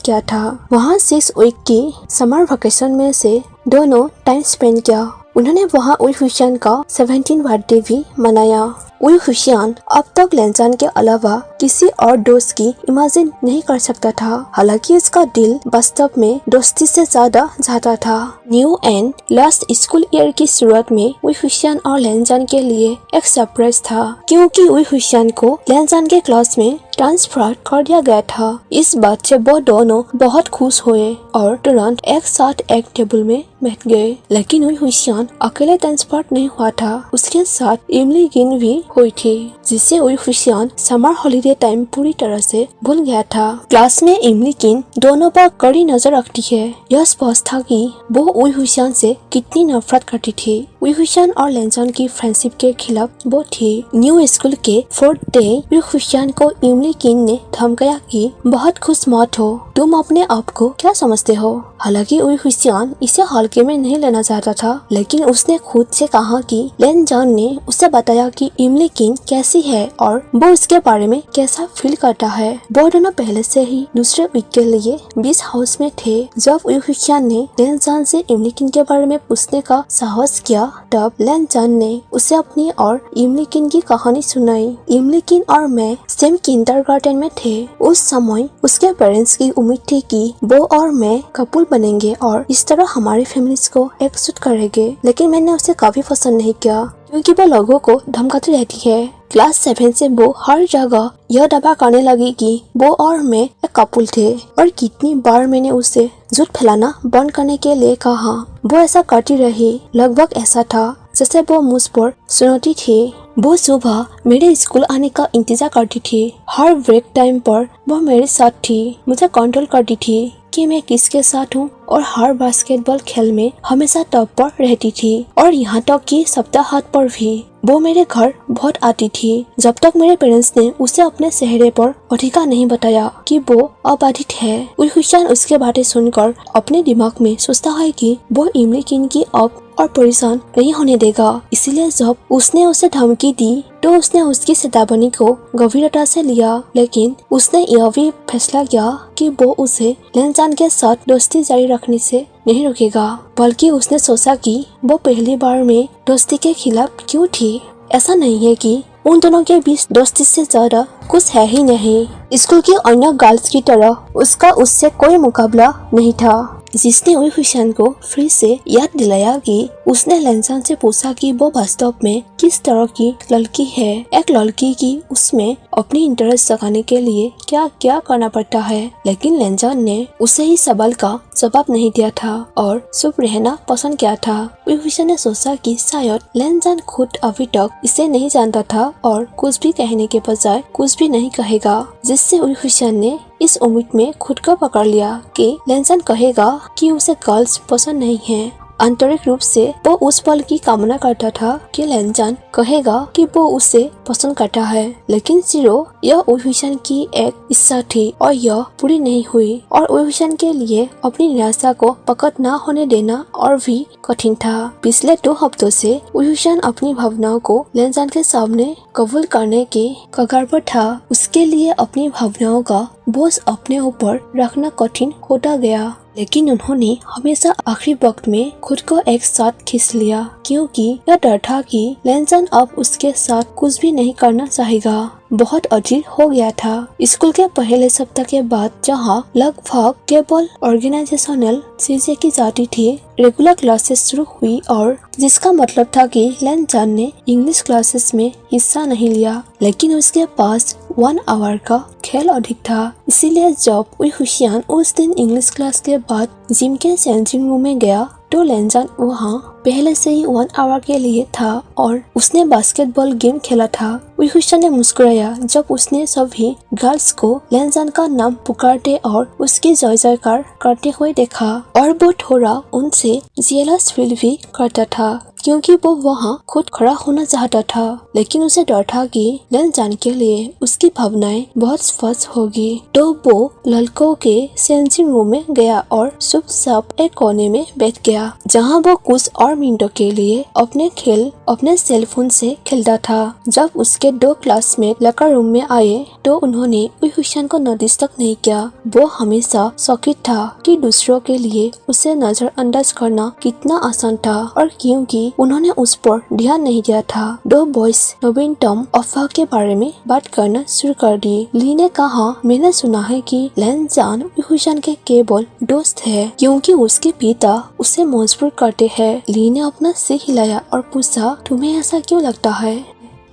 Speaker 1: किया था। वहाँ 6 वीक की समर वेकेशन में से दोनों टाइम स्पेंड किया। उन्होंने वहाँ उई हुशियान का 17 बर्थडे भी मनाया। उई हुशियान अब तक लेनजान के अलावा किसी और दोस्त की इमेजिन नहीं कर सकता था। हालांकि उसका दिल वास्तव में दोस्ती से ज्यादा चाहता था। New and last school year की शुरुआत में उई हुशियान और लेनजान के लिए एक सरप्राइज था, क्योंकि उई हुशियान को लेनजान के क्लास में ट्रांसफर कर दिया गया था। इस बात से वो दोनों बहुत खुश हुए और तुरंत एक साथ एक टेबल में बैठ गए। लेकिन उई हुशियान अकेले ट्रांसफर नहीं हुआ था, उसके साथ इमली किन भी हुई थी, जिससे उई हुशियान समर हॉलिडे टाइम पूरी तरह से भूल गया था। क्लास में इमली किन दोनों पर कड़ी नजर रखती है। यह स्पष्ट था कि वो उई हुशियान से कितनी नफरत करती थी। उई हुशियान और लेनजान की फ्रेंडशिप के खिलाफ वो थी। न्यू स्कूल के 4th डे उई हुशियान को इमली किन ने धमकाया कि बहुत खुश मत हो, तुम अपने आप को क्या समझते हो। हालांकि उई हुशियान इसे हल्के में नहीं लेना चाहता था, लेकिन उसने खुद से कहा कि लेनजान ने उसे बताया कि इमली किन कैसी है और वो उसके बारे में कैसा फील करता है। वो दोनों पहले से ही दूसरे वीक के लिए बीच हाउस में थे। जब उई हुशियान ने लेनजान से इमली किन के बारे में पूछने का साहस किया, तब लेनजान ने उसे अपनी और इमली किन की कहानी सुनाई। इमली किन और मैं सेम किंडरगार्टन में थे। उस समय उसके पेरेंट्स की उम्मीद थी कि वो और मैं कपल बनेंगे और इस तरह हमारी फैमिलीज को एकजुट करेंगे, लेकिन मैंने उसे काफी पसंद नहीं किया, क्योंकि वो लोगों को धमकाती रहती है। क्लास 7 से वो हर जगह यह दावा करने लगी कि वो और मैं एक कपल थे, और कितनी बार मैंने उसे झूठ फैलाना बंद करने के लिए कहा। वो ऐसा करती रही। लगभग ऐसा था जैसे वो मुझ पर सुनाती थी। वो सुबह मेरे स्कूल आने का इंतजार करती थी। हर ब्रेक टाइम पर वो मेरे साथ थी, मुझे कंट्रोल करती थी कि मैं किसके साथ हूँ, और हर बास्केटबॉल खेल में हमेशा टॉप पर रहती थी, और यहाँ तक कि सप्ताहांत पर भी वो मेरे घर बहुत आती थी, जब तक मेरे पेरेंट्स ने उसे अपने चेहरे पर अधिकार नहीं बताया कि वो अबाधित है। उई हुशियान उसके बातें सुनकर अपने दिमाग में सोचता है कि वो इमली किन की अब और परेशान नहीं होने देगा। इसलिए जब उसने उसे धमकी दी तो उसने उसकी चेतावनी को गंभीरता से लिया, लेकिन उसने यह भी फैसला किया कि वो उसे लेनजान के साथ दोस्ती जारी रखने से नहीं रुकेगा, बल्कि उसने सोचा कि वो पहली बार में दोस्ती के खिलाफ क्यों थी। ऐसा नहीं है कि उन दोनों के बीच दोस्ती से ज्यादा कुछ है ही नहीं। स्कूल की अन्य गर्ल्स की तरह उसका उससे कोई मुकाबला नहीं था, जिसने उई हुशियान को फिर से याद दिलाया कि उसने लेनजान से पूछा कि वो वास्तव में किस तरह की लड़की है। एक लड़की की उसमें अपनी इंटरेस्ट जगाने के लिए क्या क्या करना पड़ता है, लेकिन लेनजान ने उसे ही सवाल का जवाब नहीं दिया था और चुप रहना पसंद किया था। उई हुशियान ने सोचा कि शायद लेनजान खुद अभी तक इसे नहीं जानता था और कुछ भी कहने के बजाय कुछ भी नहीं कहेगा, जिससे उई हुशियान ने इस उम्मीद में खुद को पकड़ लिया कि लेनजान कहेगा कि उसे गर्ल्स पसंद नहीं है। आंतरिक रूप से वो उस पल की कामना करता था कि लेनजान कहेगा कि वो उसे पसंद करता है, लेकिन सिरो यह उई हुशियान की एक इच्छा थी और यह पूरी नहीं हुई, और उई हुशियान के लिए अपनी निराशा को प्रकट न होने देना और भी कठिन था। पिछले 2 हफ्तों से उई हुशियान अपनी भावनाओं को लेनजान के सामने कबूल करने के कगार पर था। उसके लिए अपनी भावनाओं का बोझ अपने ऊपर रखना कठिन होता गया, लेकिन उन्होंने हमेशा आखिरी वक्त में खुद को एक साथ खींच लिया, क्योंकि यह डर था कि लेनजान अब उसके साथ कुछ भी नहीं करना चाहेगा। बहुत अजीब हो गया था। स्कूल के पहले सप्ताह के बाद, जहां लगभग केवल ऑर्गेनाइजेशनल चीजें की जाती थी, रेगुलर क्लासेस शुरू हुई, और जिसका मतलब था कि लेनजान ने इंग्लिश क्लासेस में हिस्सा नहीं लिया, लेकिन उसके पास 1 आवर का खेल अधिक था। इसीलिए जब उई हुशियान उस दिन इंग्लिश क्लास के बाद जिम के चेंजिंग रूम में गया तो लेनजान वहाँ पहले से ही 1 आवर के लिए था और उसने बास्केटबॉल गेम खेला था। उईहुशियान ने मुस्कुराया जब उसने सभी गर्ल्स को लेनजान का नाम पुकारते और उसकी जय जयकार करते हुए देखा, और वो थोड़ा उनसे जेलस फील भी करता था क्योंकि वो वहाँ खुद खड़ा होना चाहता था, लेकिन उसे डर था कि लेनजान के लिए उसकी भावनाएं बहुत स्पष्ट होगी। तो वो लड़कों के चेंजिंग रूम में गया और चुपचाप एक कोने में बैठ गया, जहाँ वो कुछ और मिनटों के लिए अपने खेल अपने सेलफोन से खेलता था। जब उसके 2 क्लासमेट लॉकर रूम में आए तो उन्होंने उईहुशियान को नोटिस तक नहीं किया। वो हमेशा चकित था कि दूसरों के लिए उसे नजरअंदाज करना कितना आसान था, और क्योंकि उन्होंने उस पर ध्यान नहीं दिया था, 2 बॉयज नवीनतम अफवाह के बारे में बात करना शुरू कर दी। ली ने कहा, मैंने सुना है कि लेनजान उईहुशियान के केवल दोस्त है क्योंकि उसके पिता उसे मजबूर करते हैं। ली ने अपना सिर हिलाया और पूछा, तुम्हें ऐसा क्यों लगता है?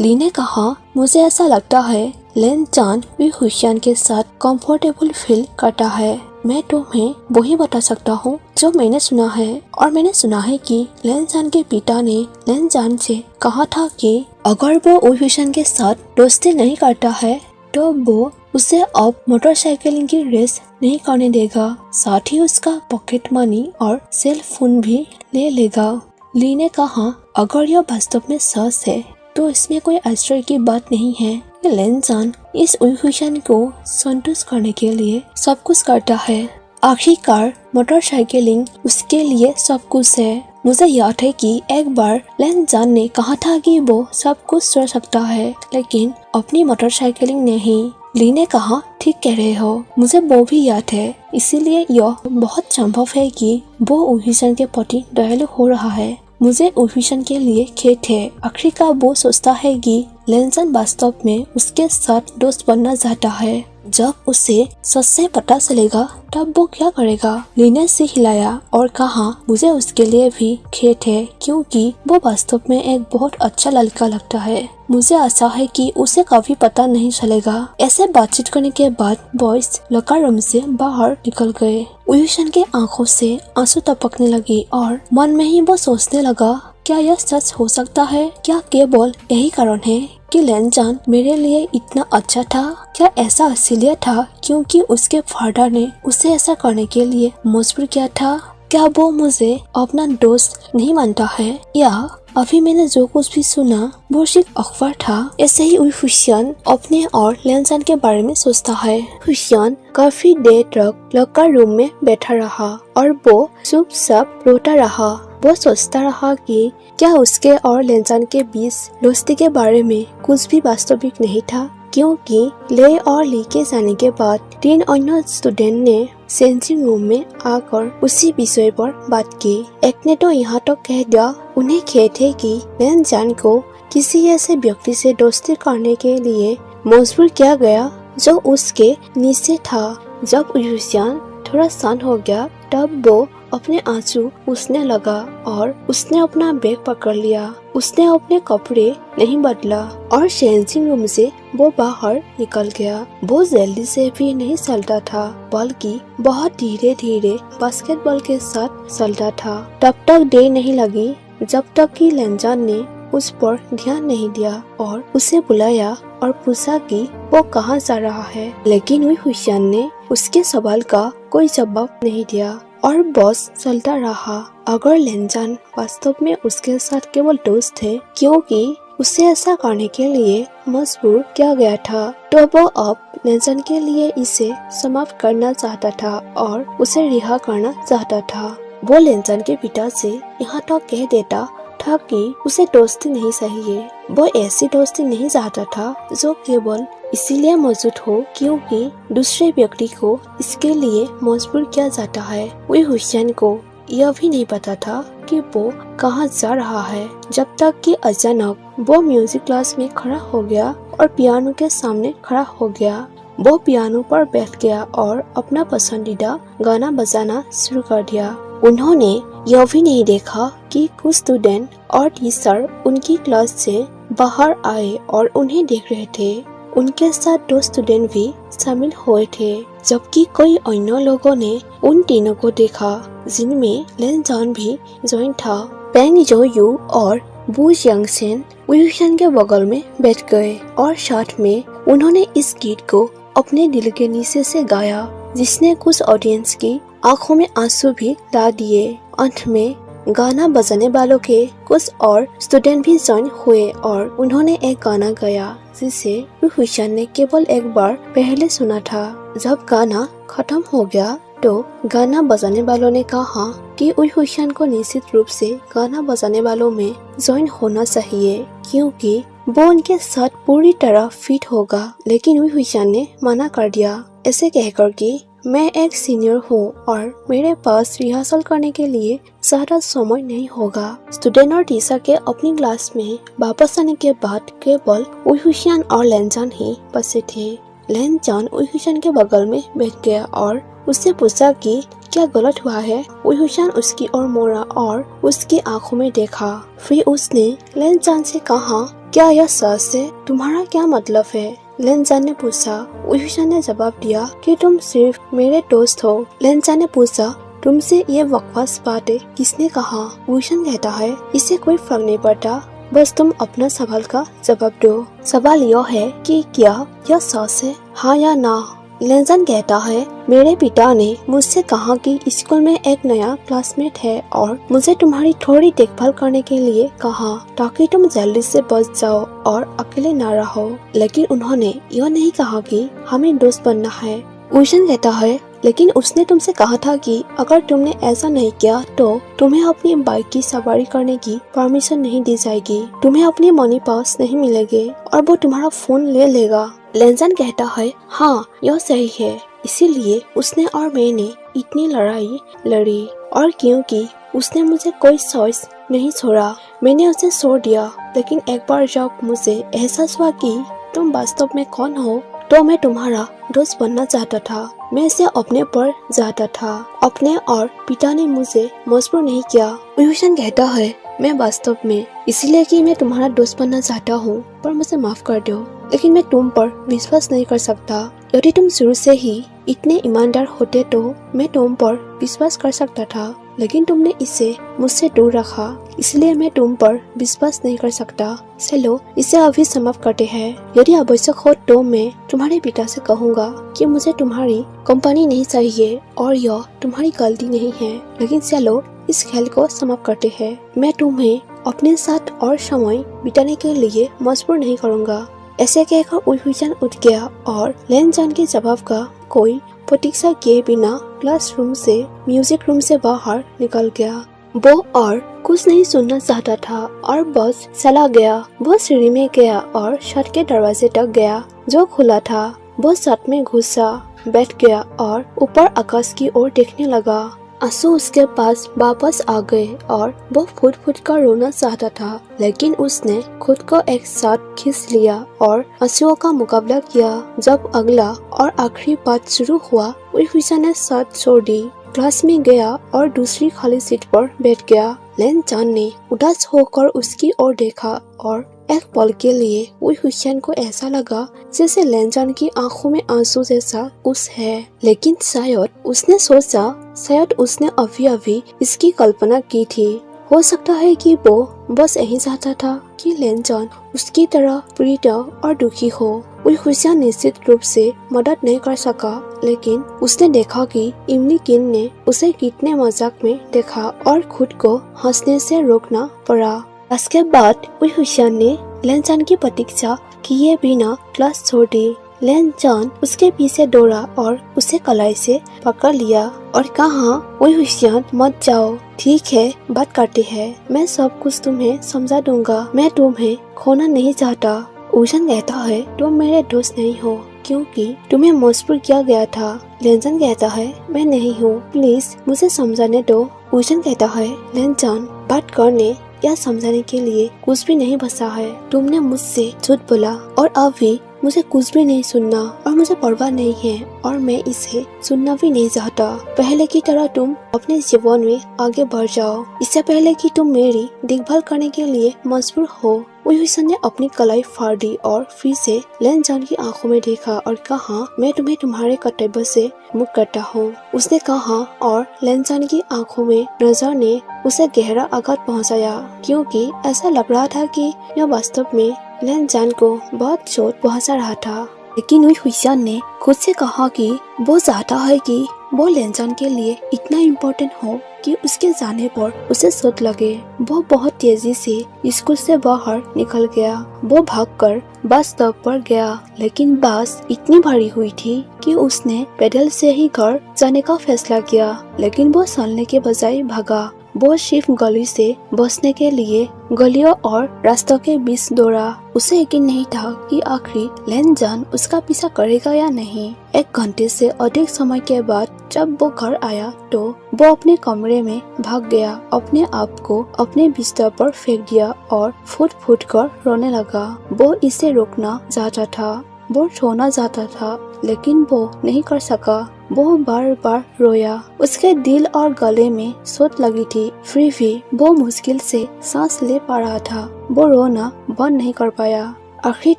Speaker 1: ली ने कहा, मुझे ऐसा लगता है लेनजान उईहुशियान के साथ कंफर्टेबल फील करता है। मैं तुम्हें वही बता सकता हूँ जो मैंने सुना है, और मैंने सुना है कि लेनजान के पिता ने लेनजान से कहा था कि अगर वो उईहुशियान के साथ दोस्ती नहीं करता है तो वो उसे अब मोटरसाइकिलिंग की रेस नहीं करने देगा, साथ ही उसका पॉकेट मनी और सेल फोन भी ले लेगा। ली ने कहा, अगर यह वास्तव में सच है तो इसमें कोई आश्चर्य की बात नहीं है। लेनजान इस उईहुशियान को संतुष्ट करने के लिए सब कुछ करता है। आखिरकार मोटरसाइकिलिंग उसके लिए सब कुछ है। मुझे याद है कि एक बार लेनजान ने कहा था कि वो सब कुछ छोड़ सकता है, लेकिन अपनी मोटरसाइकिलिंग नहीं। ली ने कहा, ठीक कह रहे हो, मुझे वो भी याद है। इसीलिए यह बहुत संभव है कि वो उईहुशियान के प्रति दयालु हो रहा है। मुझे उईहुशियान के लिए खेद है। आखिरकार वो सोचता है कि लेनजान वास्तव में उसके साथ दोस्त बनना चाहता है। जब उसे सच से पता चलेगा तब वो क्या करेगा? ली ने सिर हिलाया और कहा, मुझे उसके लिए भी खेद है क्योंकि वो वास्तव में एक बहुत अच्छा लड़का लगता है। मुझे आशा है कि उसे कभी पता नहीं चलेगा। ऐसे बातचीत करने के बाद बॉयज लॉकर रूम से बाहर निकल गए। उईहुशियान के आंखों से आंसू टपकने लगी और मन में ही वो सोचने लगा, क्या यह सच हो सकता है? क्या केवल यही कारण है कि लेनजान मेरे लिए इतना अच्छा था? क्या ऐसा इसीलिए था क्योंकि उसके फादर ने उसे ऐसा करने के लिए मजबूर किया था? क्या वो मुझे अपना दोस्त नहीं मानता है, या अभी मैंने जो कुछ भी सुना वो सिर्फ अखबार था? ऐसे ही उईहुशियान अपने और लेनजान के बारे में सोचता है। उईहुशियान काफी देर तक लॉकर रूम में बैठा रहा और वो चुपचाप रोता रहा। वो सोचता रहा कि क्या उसके और लेनजान के बीच दोस्ती के बारे में कुछ भी वास्तविक नहीं था, क्योंकि ले और ली के जाने के बाद 3 अन्य स्टूडेंट ने चेंजिंग रूम में आकर उसी विषय पर बात की। एक ने तो यहाँ तक कह दिया उन्हें खेद है कि लेनजान को किसी ऐसे व्यक्ति से दोस्ती करने के लिए मजबूर किया गया जो उसके नीचे था। जब उईहुशियान थोड़ा शांत हो गया तब वो अपने आंसू पूछने लगा और उसने अपना बैग पकड़ लिया। उसने अपने कपड़े नहीं बदला और चेंजिंग रूम से वो बाहर निकल गया। वो जल्दी से भी नहीं चलता था, बल्कि बहुत धीरे धीरे बास्केटबॉल के साथ चलता था। तब तक देर नहीं लगी जब तक कि लेनजान ने उस पर ध्यान नहीं दिया और उसे बुलाया और पूछा कि वो कहाँ जा रहा है, लेकिन उईहुशियान ने उसके सवाल का कोई जवाब नहीं दिया और बस चलता रहा। अगर लेनजान वास्तव में उसके साथ केवल दोस्त थे क्योंकि उसे ऐसा करने के लिए मजबूर किया गया था, तो वो अब लेनजान के लिए इसे समाप्त करना चाहता था और उसे रिहा करना चाहता था। वो लेनजान के पिता से यहाँ तक कह देता था कि उसे दोस्ती नहीं चाहिए। वो ऐसी दोस्ती नहीं चाहता था जो केवल इसीलिए मौजूद हो क्योंकि दूसरे व्यक्ति को इसके लिए मजबूर किया जाता है। उईहुशियान को यह भी नहीं पता था कि वो कहाँ जा रहा है, जब तक कि अचानक वो म्यूजिक क्लास में खड़ा हो गया और पियानो के सामने खड़ा हो गया। वो पियानो पर बैठ गया और अपना पसंदीदा गाना बजाना शुरू कर दिया। उन्होंने यह भी नहीं देखा कि कुछ स्टूडेंट और टीचर उनकी क्लास से बाहर आए और उन्हें देख रहे थे। उनके साथ 2 स्टूडेंट भी शामिल हुए थे, जबकि कई अन्य लोगों ने उन तीनों को देखा जिनमें लेनजान भी ज्वाइन था। पेंग जोयू और बू जियांगसेन उयुशन के बगल में बैठ गए और साथ में उन्होंने इस गीत को अपने दिल के नीचे से गाया, जिसने कुछ ऑडियंस की आंखों में आंसू भी ला दिए। अंत में गाना बजाने वालों के कुछ और स्टूडेंट भी ज्वाइन हुए और उन्होंने एक गाना गाया जिसे उयुशन ने केवल एक बार पहले सुना था। जब गाना खत्म हो गया तो गाना बजाने वालों ने कहा कि उयुशन को निश्चित रूप से गाना बजाने वालों में ज्वाइन होना चाहिए क्योंकि वो उनके साथ पूरी तरह फिट होगा, लेकिन उयुशन ने मना कर दिया, ऐसे कहकर कि मैं एक सीनियर हूँ और मेरे पास रिहर्सल करने के लिए ज्यादा समय नहीं होगा। स्टूडेंट और टीचर के अपनी क्लास में वापस आने के बाद केवल उयुशन और लेनजान ही बचे थे। लेनजान उयुशन के बगल में बैठ गया और उससे पूछा कि क्या गलत हुआ है। उयुशन उसकी ओर मोड़ा और उसकी आंखों में देखा। फिर उसने लेनजान से कहा, क्या यह सच है? तुम्हारा क्या मतलब है? लेनजान ने पूछा। उयुशन ने जवाब दिया कि तुम सिर्फ मेरे दोस्त हो। लेनजान ने पूछा, तुमसे ये बकवास बातें किसने कहा? उयुशन कहता है, इससे कोई फर्क नहीं पड़ता, बस तुम अपना सवाल का जवाब दो। सवाल यह है कि क्या यह सच है, हाँ या ना? लेनजान कहता है, मेरे पिता ने मुझसे कहा कि स्कूल में एक नया क्लासमेट है और मुझे तुम्हारी थोड़ी देखभाल करने के लिए कहा ताकि तुम जल्दी से बच जाओ और अकेले न रहो, लेकिन उन्होंने यह नहीं कहा कि हमें दोस्त बनना है। उयुशन कहता है, लेकिन उसने तुमसे कहा था कि अगर तुमने ऐसा नहीं किया तो तुम्हें अपनी बाइक की सवारी करने की परमिशन नहीं दी जाएगी, तुम्हें अपनी मनी पास नहीं मिलेंगे और वो तुम्हारा फोन ले लेगा। लेनजान कहता है, हाँ यह सही है, इसीलिए उसने और मैंने इतनी लड़ाई लड़ी और क्योंकि उसने मुझे कोई चॉइस नहीं छोड़ा, मैंने उसे छोड़ दिया। लेकिन एक बार जब मुझे एहसास हुआ कि तुम वास्तव में कौन हो तो मैं तुम्हारा दोस्त बनना चाहता था। मैं इसे अपने पर जाता था। अपने और पिता ने मुझे मजबूर नहीं किया। उयुशन कहता है, मैं वास्तव में इसलिए कि मैं तुम्हारा दोस्त बनना चाहता हूँ, पर मुझे माफ कर दो, लेकिन मैं तुम पर विश्वास नहीं कर सकता। यदि तुम शुरू से ही इतने ईमानदार होते तो मैं तुम पर विश्वास कर सकता था, लेकिन तुमने इसे मुझसे दूर रखा, इसलिए मैं तुम पर विश्वास नहीं कर सकता। चलो इसे अभी समाप्त करते हैं। यदि आवश्यक हो तो मैं तुम्हारे पिता से कहूँगा कि मुझे तुम्हारी कंपनी नहीं चाहिए और यह तुम्हारी गलती नहीं है, लेकिन चलो इस खेल को समाप्त करते हैं। मैं तुम्हें अपने साथ और समय बिताने के लिए मजबूर नहीं करूँगा। ऐसे कहकर उयुशन उठ गया और लेनजान के जवाब का कोई प्रतीक्षा किए बिना क्लासरूम से म्यूजिक रूम से बाहर निकल गया। वो और कुछ नहीं सुनना चाहता था और बस चला गया। वो सीढ़ी में गया और छत के दरवाजे तक गया जो खुला था। वो छत में घुसा, बैठ गया और ऊपर आकाश की ओर देखने लगा। आंसू उसके पास वापस आ गए और वो फुट फुट कर रोना चाहता था, लेकिन उसने खुद को एक साथ खींच लिया और आंसुओं का मुकाबला किया। जब अगला और आखिरी बात शुरू हुआ, उयुशन ने साथ छोड़ दी, क्लास में गया और दूसरी खाली सीट पर बैठ गया। लेनजान ने उदास होकर उसकी ओर देखा और एक पल के लिए उयुशन को ऐसा लगा जैसे लेनजान की आंखों में आंसू जैसा कुछ है, लेकिन शायद उसने सोचा, शायद उसने अभी अभी इसकी कल्पना की थी। हो सकता है कि वो बस यही चाहता था कि लेनजान उसकी तरह पीड़ित और दुखी हो। उयुशन निश्चित रूप से मदद नहीं कर सका, लेकिन उसने देखा कि इमली किन ने उसे कितने मजाक में देखा और खुद को हंसने से रोकना पड़ा। इसके बाद उयुशन ने लेनजान की प्रतीक्षा किए बिना क्लास छोड़ दी। लेनजान उसके पीछे दौड़ा और उसे कलाई से पकड़ लिया और कहा, उयुशन मत जाओ, ठीक है बात करते हैं, मैं सब कुछ तुम्हें समझा दूंगा, मैं तुम्हें खोना नहीं चाहता। उयुशन कहता है, तुम मेरे दोस्त नहीं हो क्योंकि तुम्हें मजबूर किया गया था। लेनजान कहता है, मैं नहीं हूँ, प्लीज मुझे समझाने दो। उयुशन कहता है, लेनजान बात करने या समझाने के लिए कुछ भी नहीं बचा है। तुमने मुझसे झूठ बोला और अभी मुझे कुछ भी नहीं सुनना और मुझे परवाह नहीं है और मैं इसे सुनना भी नहीं चाहता। पहले की तरह तुम अपने जीवन में आगे बढ़ जाओ, इससे पहले कि तुम मेरी देखभाल करने के लिए मजबूर हो। उइहुसन ने अपनी कलाई फाड़ दी और फिर से लेनजान की आंखों में देखा और कहा, मैं तुम्हें तुम्हारे कर्तव्य से मुक्त करता हूँ। उसने कहा और लेनजान की आंखों में नजर ने उसे गहरा आघात पहुँचाया, क्योंकि ऐसा लग रहा था कि यह वास्तव में लेनजान को बहुत चोट पहुँचा रहा था। लेकिन उइहुसन ने खुद से कहा कि वो चाहता है कि वो लेनजान के लिए इतना इम्पोर्टेंट हो कि उसके जाने पर उसे चोट लगे। वो बहुत तेजी से स्कूल से बाहर निकल गया। वो भागकर बस स्टॉप पर गया, लेकिन बस इतनी भरी हुई थी कि उसने पैदल से ही घर जाने का फैसला किया। लेकिन वो चलने के बजाय भागा। वो सिर्फ गली से बचने के लिए गलियों और रास्तों के बीच दौड़ा। उसे यकीन नहीं था कि आखिर लेनजान उसका पीछा करेगा या नहीं। 1 घंटे से अधिक समय के बाद जब वो घर आया तो वो अपने कमरे में भाग गया, अपने आप को अपने बिस्तर पर फेंक दिया और फुट फुट कर रोने लगा। वो इसे रोकना चाहता था, वो छोड़ना चाहता था, लेकिन वो नहीं कर सका। वो बार बार रोया। उसके दिल और गले में चोट लगी थी, फिर भी वो मुश्किल से सांस ले पा रहा था। वो रोना बंद नहीं कर पाया। आखिर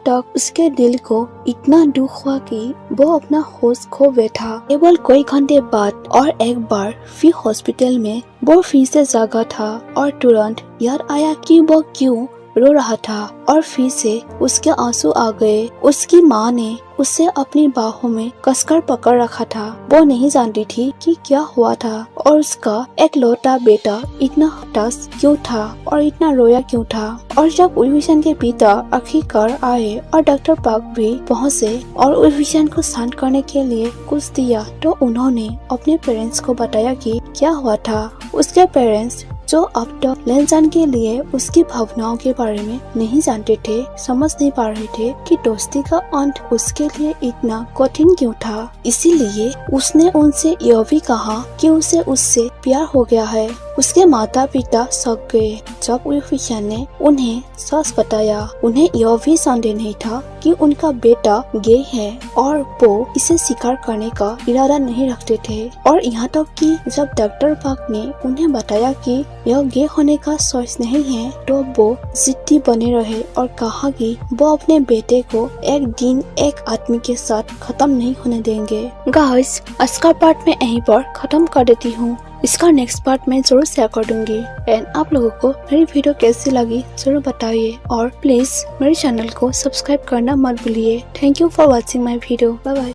Speaker 1: तक उसके दिल को इतना दुख हुआ कि वो अपना होश खो बैठा। केवल कई घंटे बाद और एक बार फिर हॉस्पिटल में वो फिर से जागा था और तुरंत याद आया कि वो क्यों रो रहा था और फिर से उसके आंसू आ गए। उसकी माँ ने उसे अपनी बाहों में कसकर पकड़ रखा था। वो नहीं जानती थी कि क्या हुआ था और उसका एक लौटा बेटा इतना हताश क्यों था और इतना रोया क्यों था। और जब उइहुसन के पिता आखिरकार आए और डॉक्टर पार्क भी पहुँचे और उइहुसन को शांत करने के लिए कुछ दिया, तो उन्होंने अपने पेरेंट्स को बताया कि क्या हुआ था। उसके पेरेंट्स जो अब तक लेनजान के लिए उसकी भावनाओं के बारे में नहीं जानते थे, समझ नहीं पा रहे थे कि दोस्ती का अंत उसके लिए इतना कठिन क्यों था। इसीलिए उसने उनसे यह भी कहा कि उसे उससे प्यार हो गया है। उसके माता पिता शक गए जब उइहुसन ने उन्हें सच बताया। उन्हें यह भी संदेह नहीं था कि उनका बेटा गे है और वो इसे स्वीकार करने का इरादा नहीं रखते थे। और यहाँ तक कि जब डॉक्टर पार्क ने उन्हें बताया कि यह गे होने का सच नहीं है, तो वो जिद्दी बने रहे और कहा कि वो अपने बेटे को एक दिन एक आदमी के साथ खत्म नहीं होने देंगे। गाइस, आज का पार्ट में यहीं पर खत्म कर देती हूँ। इसका नेक्स्ट पार्ट में जरूर शेयर कर दूंगी। एंड आप लोगों को मेरी वीडियो कैसी लगी जरूर बताइए और प्लीज मेरे चैनल को सब्सक्राइब करना मत भूलिए। Thank you for watching my video. Bye bye.